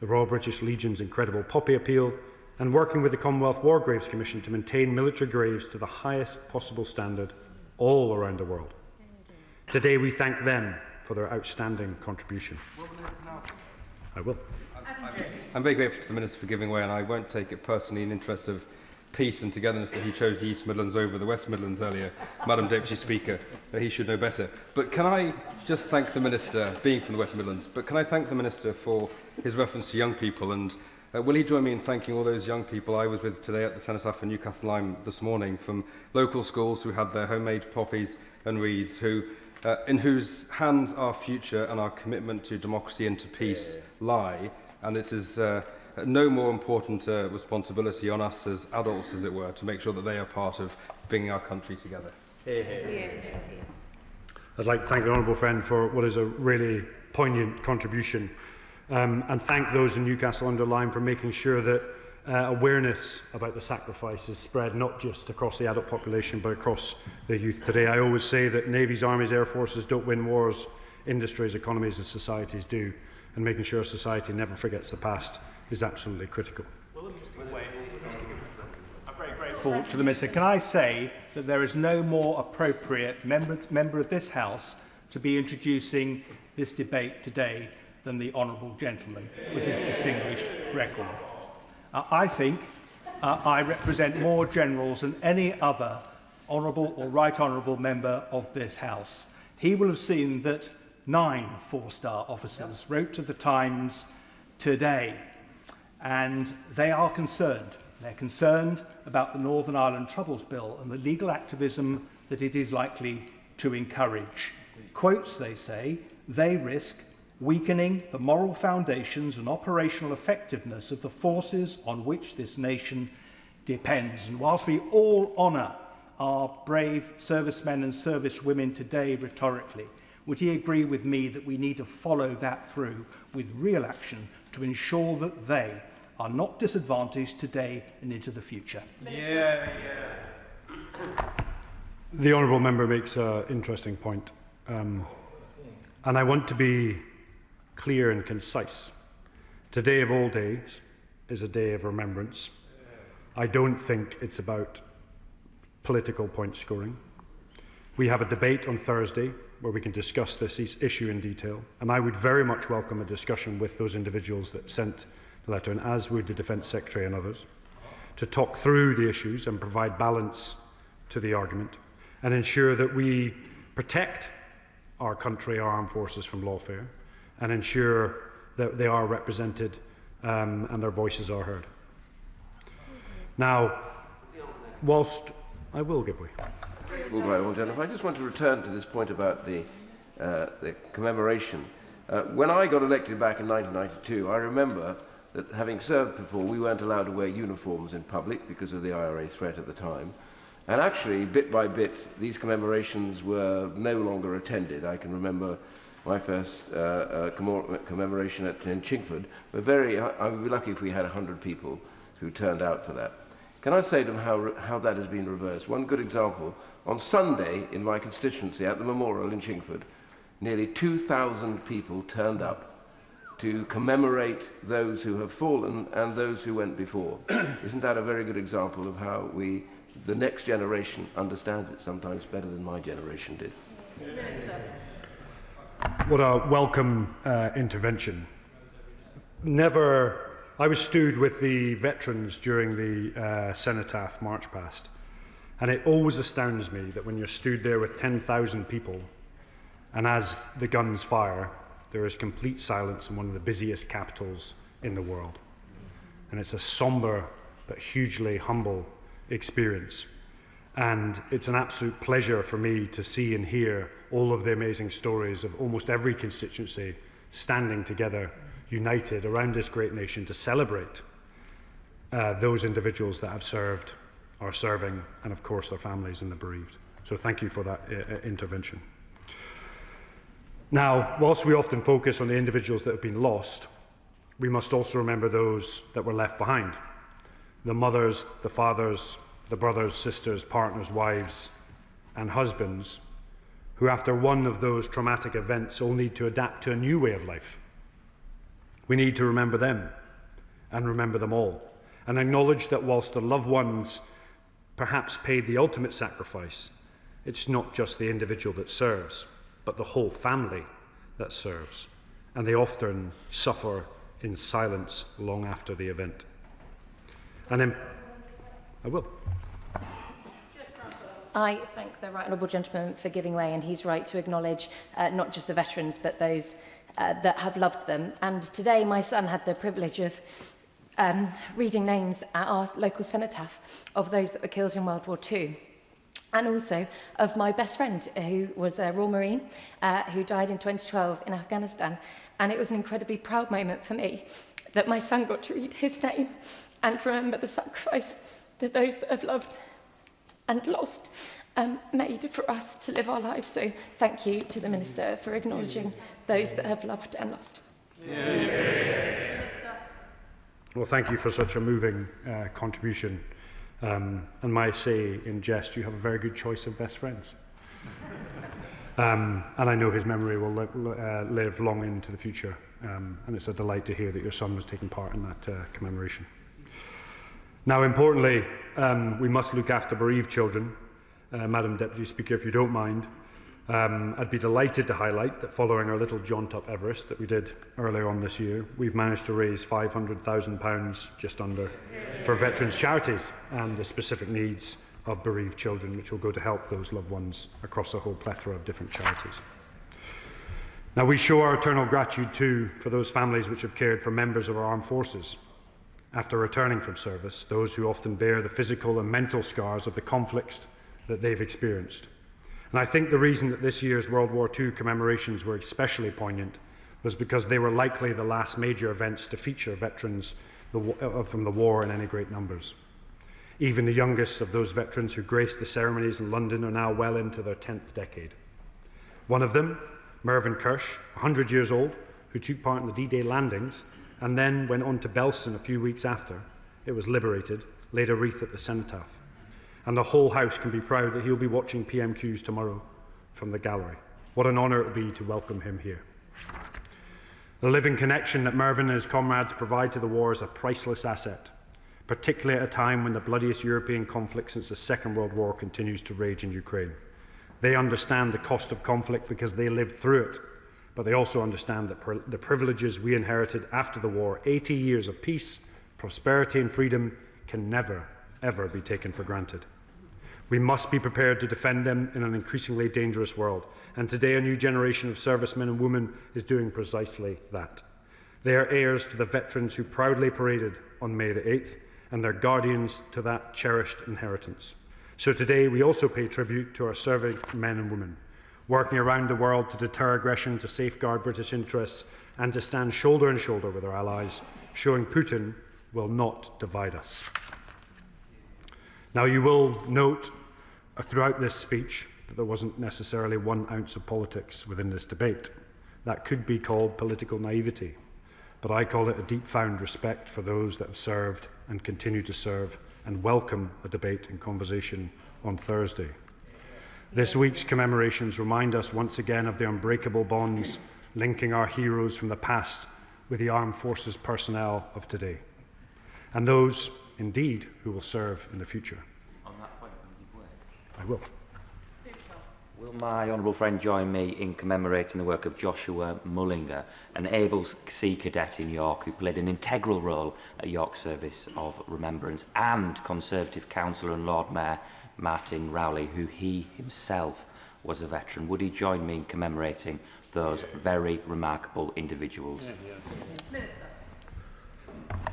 Royal British Legion's incredible Poppy Appeal, and working with the Commonwealth War Graves Commission to maintain military graves to the highest possible standard all around the world. Today we thank them for their outstanding contribution. I will. I'm very grateful to the Minister for giving way, and I won't take it personally in the interest of peace and togetherness that he chose the East Midlands over the West Midlands earlier. Madam Deputy Speaker, he should know better. But can I just thank the Minister, being from the West Midlands, but can I thank the Minister for his reference to young people, and will he join me in thanking all those young people I was with today at the Cenotaph in Newcastle Lyme this morning, from local schools who had their homemade poppies and wreaths, in whose hands our future and our commitment to democracy and to peace lie. And it is no more important responsibility on us as adults, as it were, to make sure that they are part of bringing our country together. I'd like to thank the honourable friend for what is a really poignant contribution, and thank those in Newcastle under Lyme for making sure that awareness about the sacrifice is spread not just across the adult population but across the youth today. I always say that navies, armies, air forces don't win wars, industries, economies and societies do, and making sure society never forgets the past is absolutely critical. I'm very grateful to the Minister. Can I say that there is no more appropriate member of this House to be introducing this debate today than the honourable gentleman with his distinguished record. I think I represent more generals than any other honourable or right honourable member of this House. He will have seen that 9 four-star officers wrote to the Times today, and they are concerned. They're concerned about the Northern Ireland Troubles Bill and the legal activism that it is likely to encourage. Quotes, they say, they risk weakening the moral foundations and operational effectiveness of the forces on which this nation depends. And whilst we all honour our brave servicemen and servicewomen today rhetorically, would he agree with me that we need to follow that through with real action to ensure that they are not disadvantaged today and into the future? The honourable member makes an interesting point, and I want to be clear and concise. Today of all days is a day of remembrance. I don't think it's about political point scoring. We have a debate on Thursday where we can discuss this issue in detail, and I would very much welcome a discussion with those individuals that sent the letter, and as would the Defence Secretary and others, to talk through the issues and provide balance to the argument and ensure that we protect our country, our armed forces from lawfare, and ensure that they are represented and their voices are heard. Now, whilst I will give way. Well, Jennifer, I just want to return to this point about the commemoration. When I got elected back in 1992, I remember that having served before, we weren't allowed to wear uniforms in public because of the IRA threat at the time. And actually, bit by bit, these commemorations were no longer attended. I can remember my first commemoration in Chingford. I would be lucky if we had 100 people who turned out for that. Can I say to them how that has been reversed? One good example, on Sunday in my constituency at the memorial in Chingford, nearly 2,000 people turned up to commemorate those who have fallen and those who went before. Isn't that a very good example of how we the next generation understands it sometimes better than my generation did. What a welcome intervention. I was stewed with the veterans during the Cenotaph March Past, and it always astounds me that when you're stewed there with 10,000 people, and as the guns fire, there is complete silence in one of the busiest capitals in the world. And it's a sombre but hugely humble experience. And it's an absolute pleasure for me to see and hear all of the amazing stories of almost every constituency standing together, united around this great nation to celebrate those individuals that have served, are serving, and of course their families and the bereaved. So thank you for that intervention. Now, whilst we often focus on the individuals that have been lost, we must also remember those that were left behind. The mothers, the fathers, the brothers, sisters, partners, wives, and husbands who, after one of those traumatic events, all need to adapt to a new way of life. We need to remember them and remember them all, and acknowledge that whilst the loved ones perhaps paid the ultimate sacrifice, it's not just the individual that serves, but the whole family that serves, and they often suffer in silence long after the event. And then, I will. I thank the right honourable gentleman for giving way, and he's right to acknowledge not just the veterans but those that have loved them. And today my son had the privilege of reading names at our local cenotaph of those that were killed in World War II. And also of my best friend, who was a Royal Marine, who died in 2012 in Afghanistan. And it was an incredibly proud moment for me that my son got to read his name and remember the sacrifice that those that have loved and lost made for us to live our lives. So thank you to the Minister for acknowledging those that have loved and lost. Well, thank you for such a moving contribution. And may I say, in jest, you have a very good choice of best friends. And I know his memory will live long into the future. And it's a delight to hear that your son was taking part in that commemoration. Now, importantly, we must look after bereaved children. Madam Deputy Speaker, if you don't mind, I'd be delighted to highlight that following our little jaunt up Everest that we did earlier on this year, we've managed to raise £500,000, just under, for veterans' charities and the specific needs of bereaved children, which will go to help those loved ones across a whole plethora of different charities. Now, we show our eternal gratitude too for those families which have cared for members of our armed forces after returning from service, those who often bear the physical and mental scars of the conflicts that they've experienced. And I think the reason that this year's World War II commemorations were especially poignant was because they were likely the last major events to feature veterans from the war in any great numbers. Even the youngest of those veterans who graced the ceremonies in London are now well into their 10th decade. One of them, Mervyn Kirsch, 100 years old, who took part in the D-Day landings and then went on to Belsen a few weeks after it was liberated, laid a wreath at the cenotaph. And the whole House can be proud that he'll be watching PMQs tomorrow from the gallery. What an honour it will be to welcome him here. The living connection that Mervyn and his comrades provide to the war is a priceless asset, particularly at a time when the bloodiest European conflict since the Second World War continues to rage in Ukraine. They understand the cost of conflict because they lived through it, but they also understand that the privileges we inherited after the war, 80 years of peace, prosperity and freedom, can never, ever be taken for granted. We must be prepared to defend them in an increasingly dangerous world, and today a new generation of servicemen and women is doing precisely that. They are heirs to the veterans who proudly paraded on May the 8th, and they're guardians to that cherished inheritance. So today we also pay tribute to our serving men and women, working around the world to deter aggression, to safeguard British interests, and to stand shoulder and shoulder with our allies, showing Putin will not divide us. Now, you will note throughout this speech that there wasn't necessarily 1 ounce of politics within this debate. That could be called political naivety, but I call it a deep-found respect for those that have served and continue to serve, and welcome a debate and conversation on Thursday. This week's commemorations remind us once again of the unbreakable bonds linking our heroes from the past with the armed forces personnel of today, and those, indeed, who will serve in the future. On that point, I will. Will my honourable friend join me in commemorating the work of Joshua Mullinger, an able Sea Cadet in York who played an integral role at York Service of Remembrance, and Conservative Councillor and Lord Mayor Martin Rowley, who he himself was a veteran? Would he join me in commemorating those very remarkable individuals?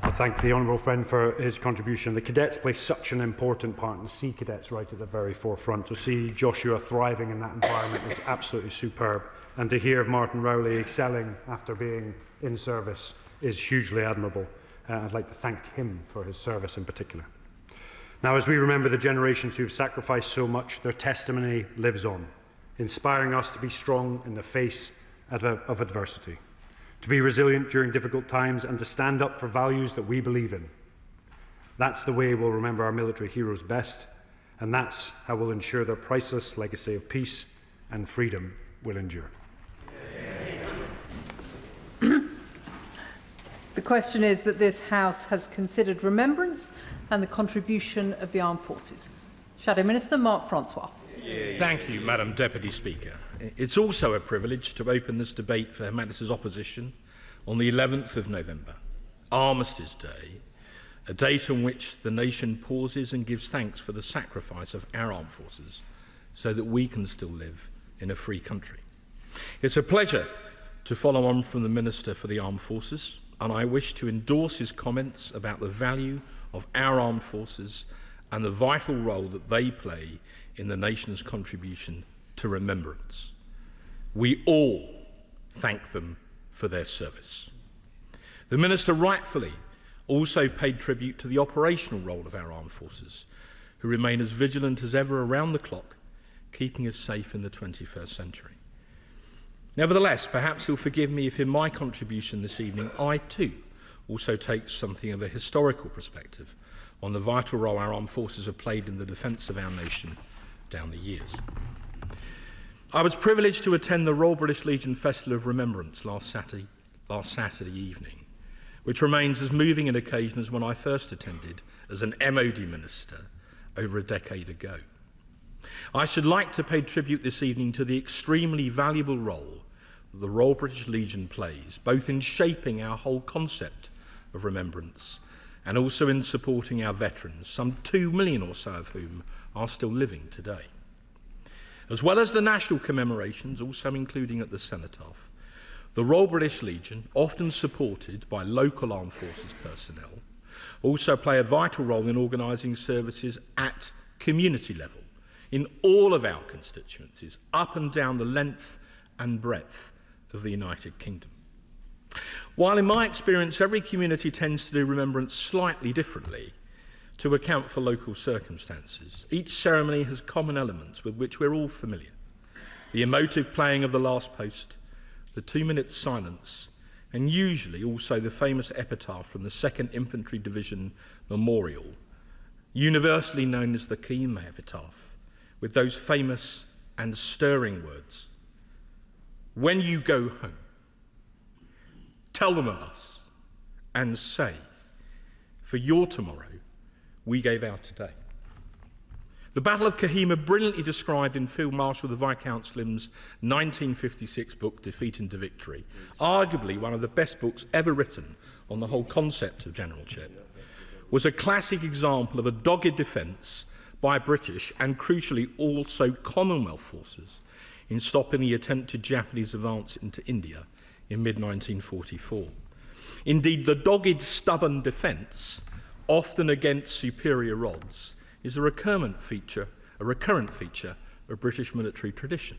I thank the honourable friend for his contribution. The cadets play such an important part, and the Sea Cadets right at the very forefront. To see Joshua thriving in that environment is absolutely superb, and to hear of Martin Rowley excelling after being in service is hugely admirable. I'd like to thank him for his service in particular. Now, as we remember the generations who have sacrificed so much, their testimony lives on, inspiring us to be strong in the face of adversity, to be resilient during difficult times, and to stand up for values that we believe in. That's the way we'll remember our military heroes best, and that's how we'll ensure their priceless legacy of peace and freedom will endure. The question is that this House has considered remembrance and the contribution of the armed forces. Shadow Minister Mark Francois. Thank you, Madam Deputy Speaker. It's also a privilege to open this debate for Her Majesty's opposition on the 11th of November, Armistice Day, a date on which the nation pauses and gives thanks for the sacrifice of our armed forces so that we can still live in a free country. It's a pleasure to follow on from the Minister for the Armed Forces, and I wish to endorse his comments about the value of our armed forces and the vital role that they play in the nation's contribution to remembrance. We all thank them for their service. The Minister rightfully also paid tribute to the operational role of our armed forces, who remain as vigilant as ever around the clock, keeping us safe in the 21st century. Nevertheless, perhaps you'll forgive me if in my contribution this evening I too also take something of a historical perspective on the vital role our armed forces have played in the defence of our nation down the years. I was privileged to attend the Royal British Legion Festival of Remembrance last Saturday evening, which remains as moving an occasion as when I first attended as an MOD minister over a decade ago. I should like to pay tribute this evening to the extremely valuable role that the Royal British Legion plays, both in shaping our whole concept of remembrance and also in supporting our veterans, some 2 million or so of whom are still living today. As well as the national commemorations, also including at the Cenotaph, the Royal British Legion, often supported by local armed forces personnel, also play a vital role in organising services at community level in all of our constituencies, up and down the length and breadth of the United Kingdom. While in my experience every community tends to do remembrance slightly differently to account for local circumstances, each ceremony has common elements with which we're all familiar. The emotive playing of the last post, the 2-minute silence, and usually also the famous epitaph from the 2nd Infantry Division Memorial, universally known as the Keim epitaph, with those famous and stirring words: "When you go home, tell them of us and say, for your tomorrow, we gave our today." The Battle of Kohima, brilliantly described in Field Marshal the Viscount Slim's 1956 book, Defeat into Victory, arguably one of the best books ever written on the whole concept of generalship, was a classic example of a dogged defence by British and, crucially, also Commonwealth forces in stopping the attempted Japanese advance into India in mid-1944. Indeed, the dogged, stubborn defence, often against superior odds, is a recurrent feature of British military tradition.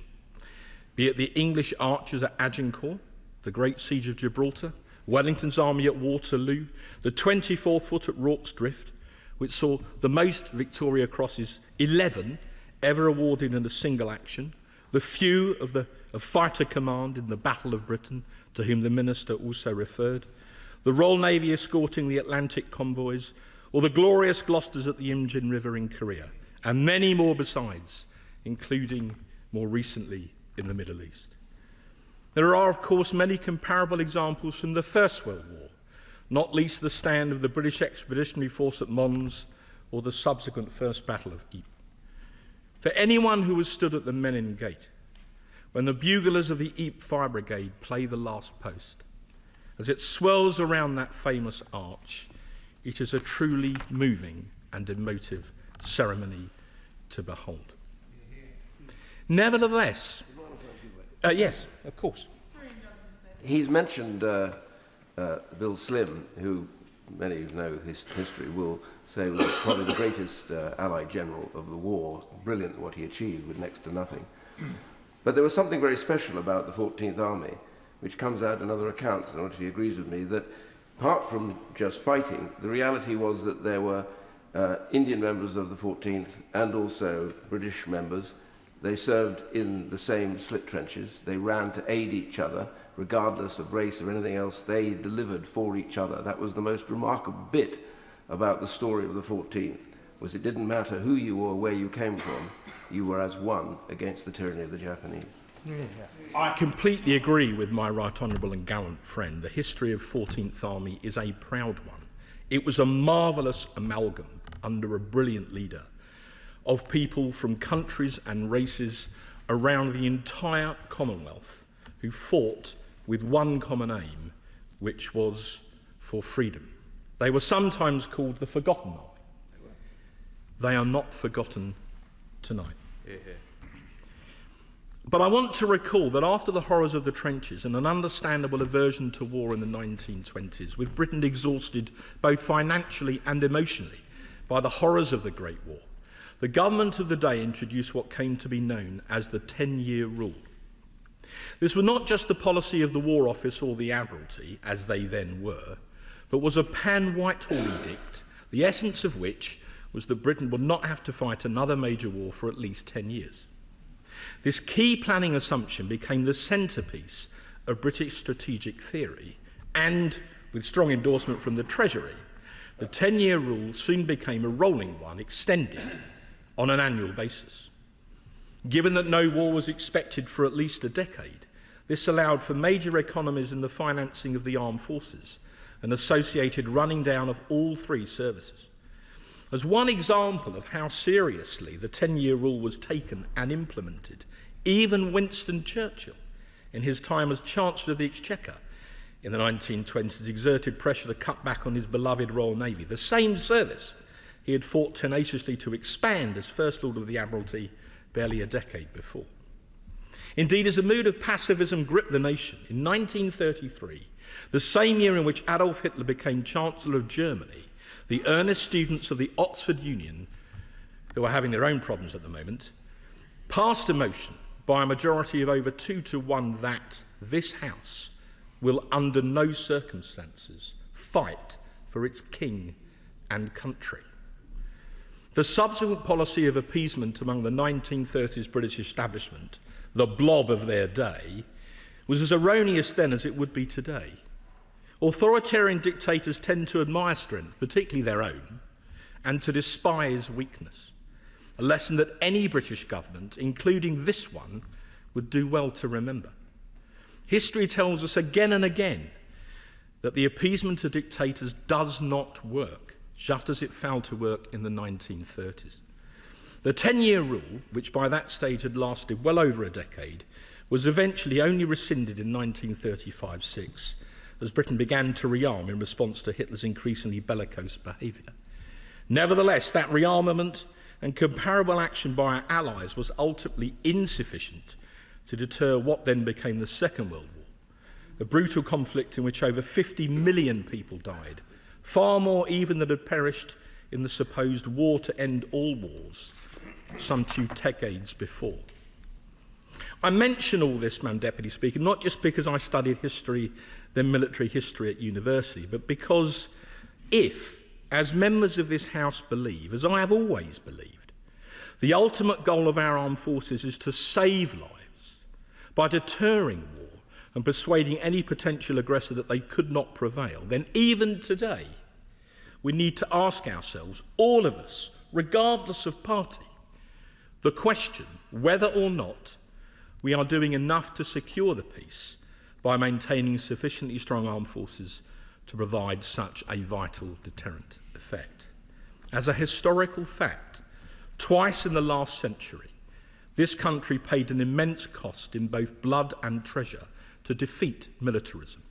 Be it the English archers at Agincourt, the Great Siege of Gibraltar, Wellington's army at Waterloo, the 24th Foot at Rorke's Drift, which saw the most Victoria Crosses, 11, ever awarded in a single action, the few of fighter command in the Battle of Britain, to whom the Minister also referred, the Royal Navy escorting the Atlantic convoys, or the glorious Gloucesters at the Imjin River in Korea, and many more besides, including more recently in the Middle East. There are, of course, many comparable examples from the First World War, not least the stand of the British Expeditionary Force at Mons or the subsequent First Battle of Ypres. For anyone who has stood at the Menin Gate, when the buglers of the Ypres Fire Brigade play the last post, as it swirls around that famous arch, it is a truly moving and emotive ceremony to behold. Nevertheless, yes, of course. He's mentioned Bill Slim, who many who know his history will say was probably the greatest Allied general of the war. Brilliant what he achieved with next to nothing. But there was something very special about the 14th Army, which comes out in other accounts, and I don't know if he agrees with me, that apart from just fighting, the reality was that there were Indian members of the 14th and also British members. They served in the same slit trenches. They ran to aid each other, regardless of race or anything else. They delivered for each other. That was the most remarkable bit about the story of the 14th, was it didn't matter who you were, where you came from, you were as one against the tyranny of the Japanese. I completely agree with my right honourable and gallant friend. The history of 14th Army is a proud one. It was a marvellous amalgam under a brilliant leader of people from countries and races around the entire Commonwealth who fought with one common aim, which was for freedom. They were sometimes called the Forgotten Army. They are not forgotten tonight. But I want to recall that after the horrors of the trenches and an understandable aversion to war in the 1920s, with Britain exhausted both financially and emotionally by the horrors of the Great War, the government of the day introduced what came to be known as the 10-year rule. This was not just the policy of the War Office or the Admiralty, as they then were, but was a pan-Whitehall edict, the essence of which was that Britain would not have to fight another major war for at least 10 years. This key planning assumption became the centrepiece of British strategic theory, and, with strong endorsement from the Treasury, the 10-year rule soon became a rolling one, extended on an annual basis. Given that no war was expected for at least a decade, this allowed for major economies in the financing of the armed forces and associated running down of all three services. As one example of how seriously the 10-year rule was taken and implemented, even Winston Churchill, in his time as Chancellor of the Exchequer in the 1920s, exerted pressure to cut back on his beloved Royal Navy, the same service he had fought tenaciously to expand as First Lord of the Admiralty barely a decade before. Indeed, as a mood of pacifism gripped the nation, in 1933, the same year in which Adolf Hitler became Chancellor of Germany, the earnest students of the Oxford Union, who are having their own problems at the moment, passed a motion by a majority of over 2-1 that this House will under no circumstances fight for its king and country. The subsequent policy of appeasement among the 1930s British establishment, the blob of their day, was as erroneous then as it would be today. Authoritarian dictators tend to admire strength, particularly their own, and to despise weakness, a lesson that any British government, including this one, would do well to remember. History tells us again and again that the appeasement of dictators does not work, just as it failed to work in the 1930s. The 10-year rule, which by that stage had lasted well over a decade, was eventually only rescinded in 1935-6, as Britain began to rearm in response to Hitler's increasingly bellicose behaviour. Nevertheless, that rearmament and comparable action by our allies was ultimately insufficient to deter what then became the Second World War, a brutal conflict in which over 50 million people died, far more even than had perished in the supposed war to end all wars some 2 decades before. I mention all this, Madam Deputy Speaker, not just because I studied history, then military history at university, but because if, as members of this House believe, as I have always believed, the ultimate goal of our armed forces is to save lives by deterring war and persuading any potential aggressor that they could not prevail, then even today we need to ask ourselves, all of us, regardless of party, the question whether or not we are doing enough to secure the peace by maintaining sufficiently strong armed forces to provide such a vital deterrent effect. As a historical fact, Twice in the last century, this country paid an immense cost in both blood and treasure to defeat militarism.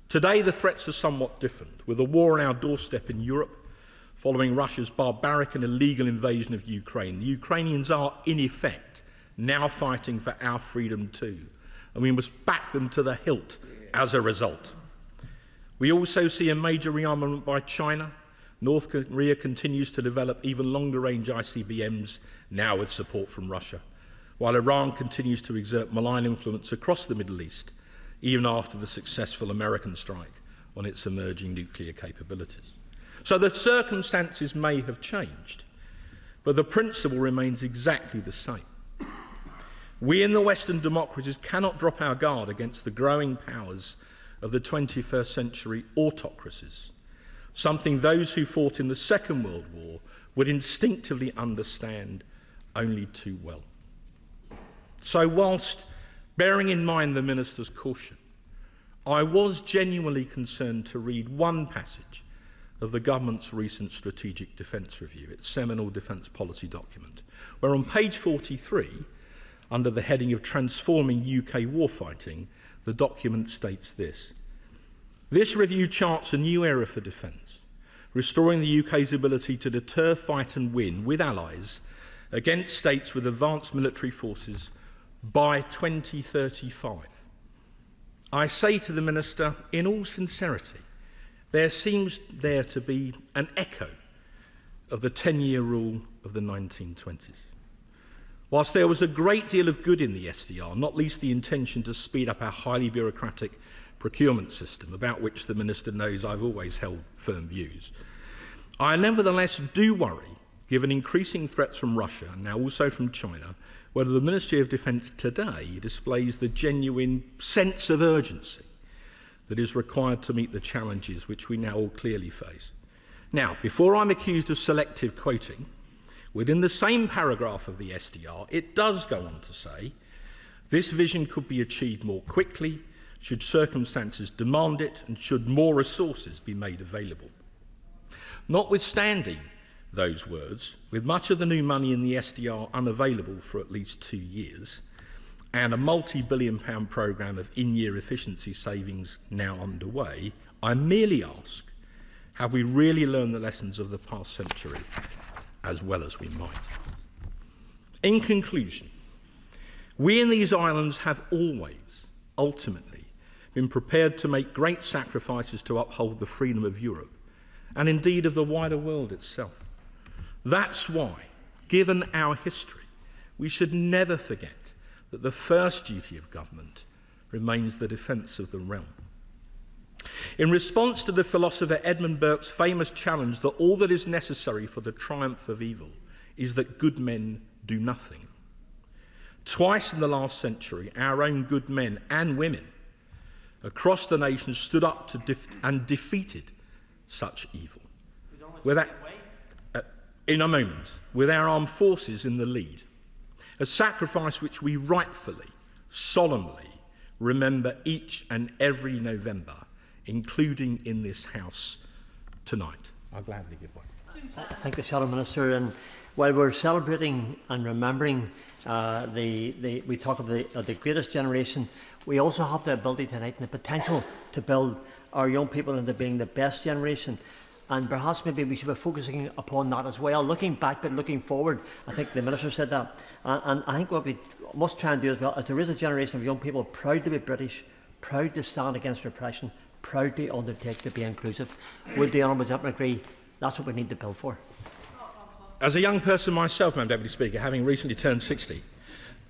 Today, the threats are somewhat different, with a war on our doorstep in Europe following Russia's barbaric and illegal invasion of Ukraine. The Ukrainians are, in effect, now fighting for our freedom too, and we must back them to the hilt as a result. We also see a major rearmament by China. North Korea continues to develop even longer-range ICBMs, now with support from Russia, while Iran continues to exert malign influence across the Middle East, even after the successful American strike on its emerging nuclear capabilities. So the circumstances may have changed, but the principle remains exactly the same. We in the Western democracies cannot drop our guard against the growing powers of the 21st century autocracies, something those who fought in the Second World War would instinctively understand only too well. So whilst bearing in mind the Minister's caution, I was genuinely concerned to read one passage of the government's recent Strategic Defence Review, its seminal defence policy document, where on page 43, under the heading of Transforming UK Warfighting, the document states this: "This review charts a new era for defence, restoring the UK's ability to deter, fight and win with allies against states with advanced military forces by 2035. I say to the Minister, in all sincerity, there seems there to be an echo of the 10-year rule of the 1920s. Whilst there was a great deal of good in the SDR, not least the intention to speed up our highly bureaucratic procurement system, about which the Minister knows I've always held firm views, I nevertheless do worry, given increasing threats from Russia and now also from China, whether the Ministry of Defence today displays the genuine sense of urgency that is required to meet the challenges which we now all clearly face. Now, before I'm accused of selective quoting, within the same paragraph of the SDR, it does go on to say, this vision could be achieved more quickly, should circumstances demand it, and should more resources be made available. Notwithstanding those words, with much of the new money in the SDR unavailable for at least 2 years, and a multi-billion-pound programme of in-year efficiency savings now underway, I merely ask, have we really learned the lessons of the past century as well as we might? In conclusion, we in these islands have always, ultimately, been prepared to make great sacrifices to uphold the freedom of Europe, and indeed of the wider world itself. That's why, given our history, we should never forget that the first duty of government remains the defence of the realm. In response to the philosopher Edmund Burke's famous challenge that all that is necessary for the triumph of evil is that good men do nothing, twice in the last century, our own good men and women across the nation stood up to and defeated such evil. In a moment, with our armed forces in the lead, a sacrifice which we rightfully, solemnly remember each and every November, including in this House tonight. I'll gladly give one. Thank you, Shadow Minister. And while we're celebrating and remembering we talk of the greatest generation, we also have the ability tonight and the potential to build our young people into being the best generation. And perhaps maybe we should be focusing upon that as well, looking back but looking forward. I think the Minister said that. And I think what we must try and do as well is there is a generation of young people proud to be British, proud to stand against repression, proud to undertake to be inclusive. Would the Honourable Gentleman agree that's what we need to build for? As a young person myself, Madam Deputy Speaker, having recently turned 60,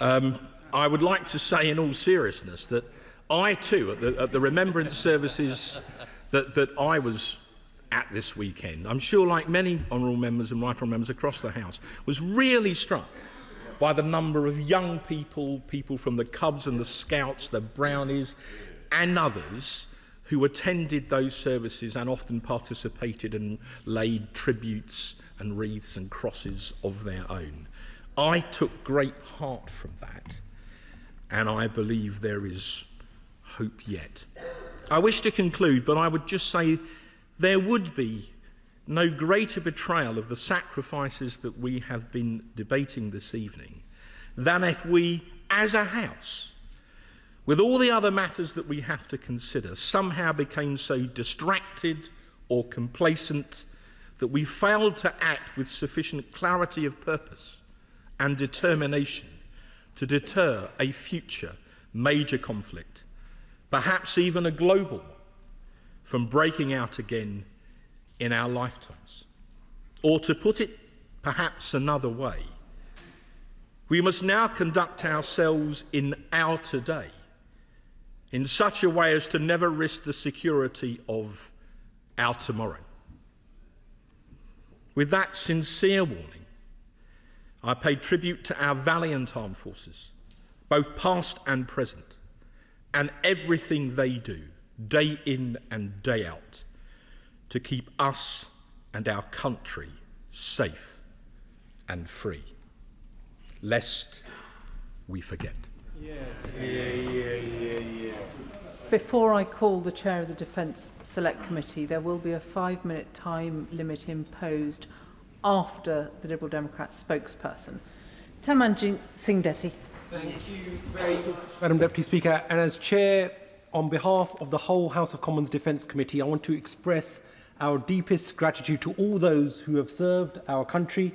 I would like to say in all seriousness that I too, at the remembrance services that I was at this weekend, I'm sure like many honourable members and right honourable members across the House, was really struck by the number of young people, people from the Cubs and the Scouts, the Brownies and others who attended those services and often participated and laid tributes and wreaths and crosses of their own. I took great heart from that, and I believe there is hope yet. I wish to conclude, but I would just say there would be no greater betrayal of the sacrifices that we have been debating this evening than if we, as a House, with all the other matters that we have to consider, somehow became so distracted or complacent that we failed to act with sufficient clarity of purpose and determination to deter a future major conflict, perhaps even a global one, from breaking out again in our lifetimes. Or to put it perhaps another way, we must now conduct ourselves in our today in such a way as to never risk the security of our tomorrow. With that sincere warning, I pay tribute to our valiant armed forces, both past and present, and everything they do, day in and day out, to keep us and our country safe and free, lest we forget. Before I call the Chair of the Defence Select Committee, there will be a 5-minute time limit imposed after the Liberal Democrats spokesperson. Tamanjit Singh Desi. Thank you very much, Madam Deputy Speaker. And as Chair, on behalf of the whole House of Commons Defence Committee, I want to express our deepest gratitude to all those who have served our country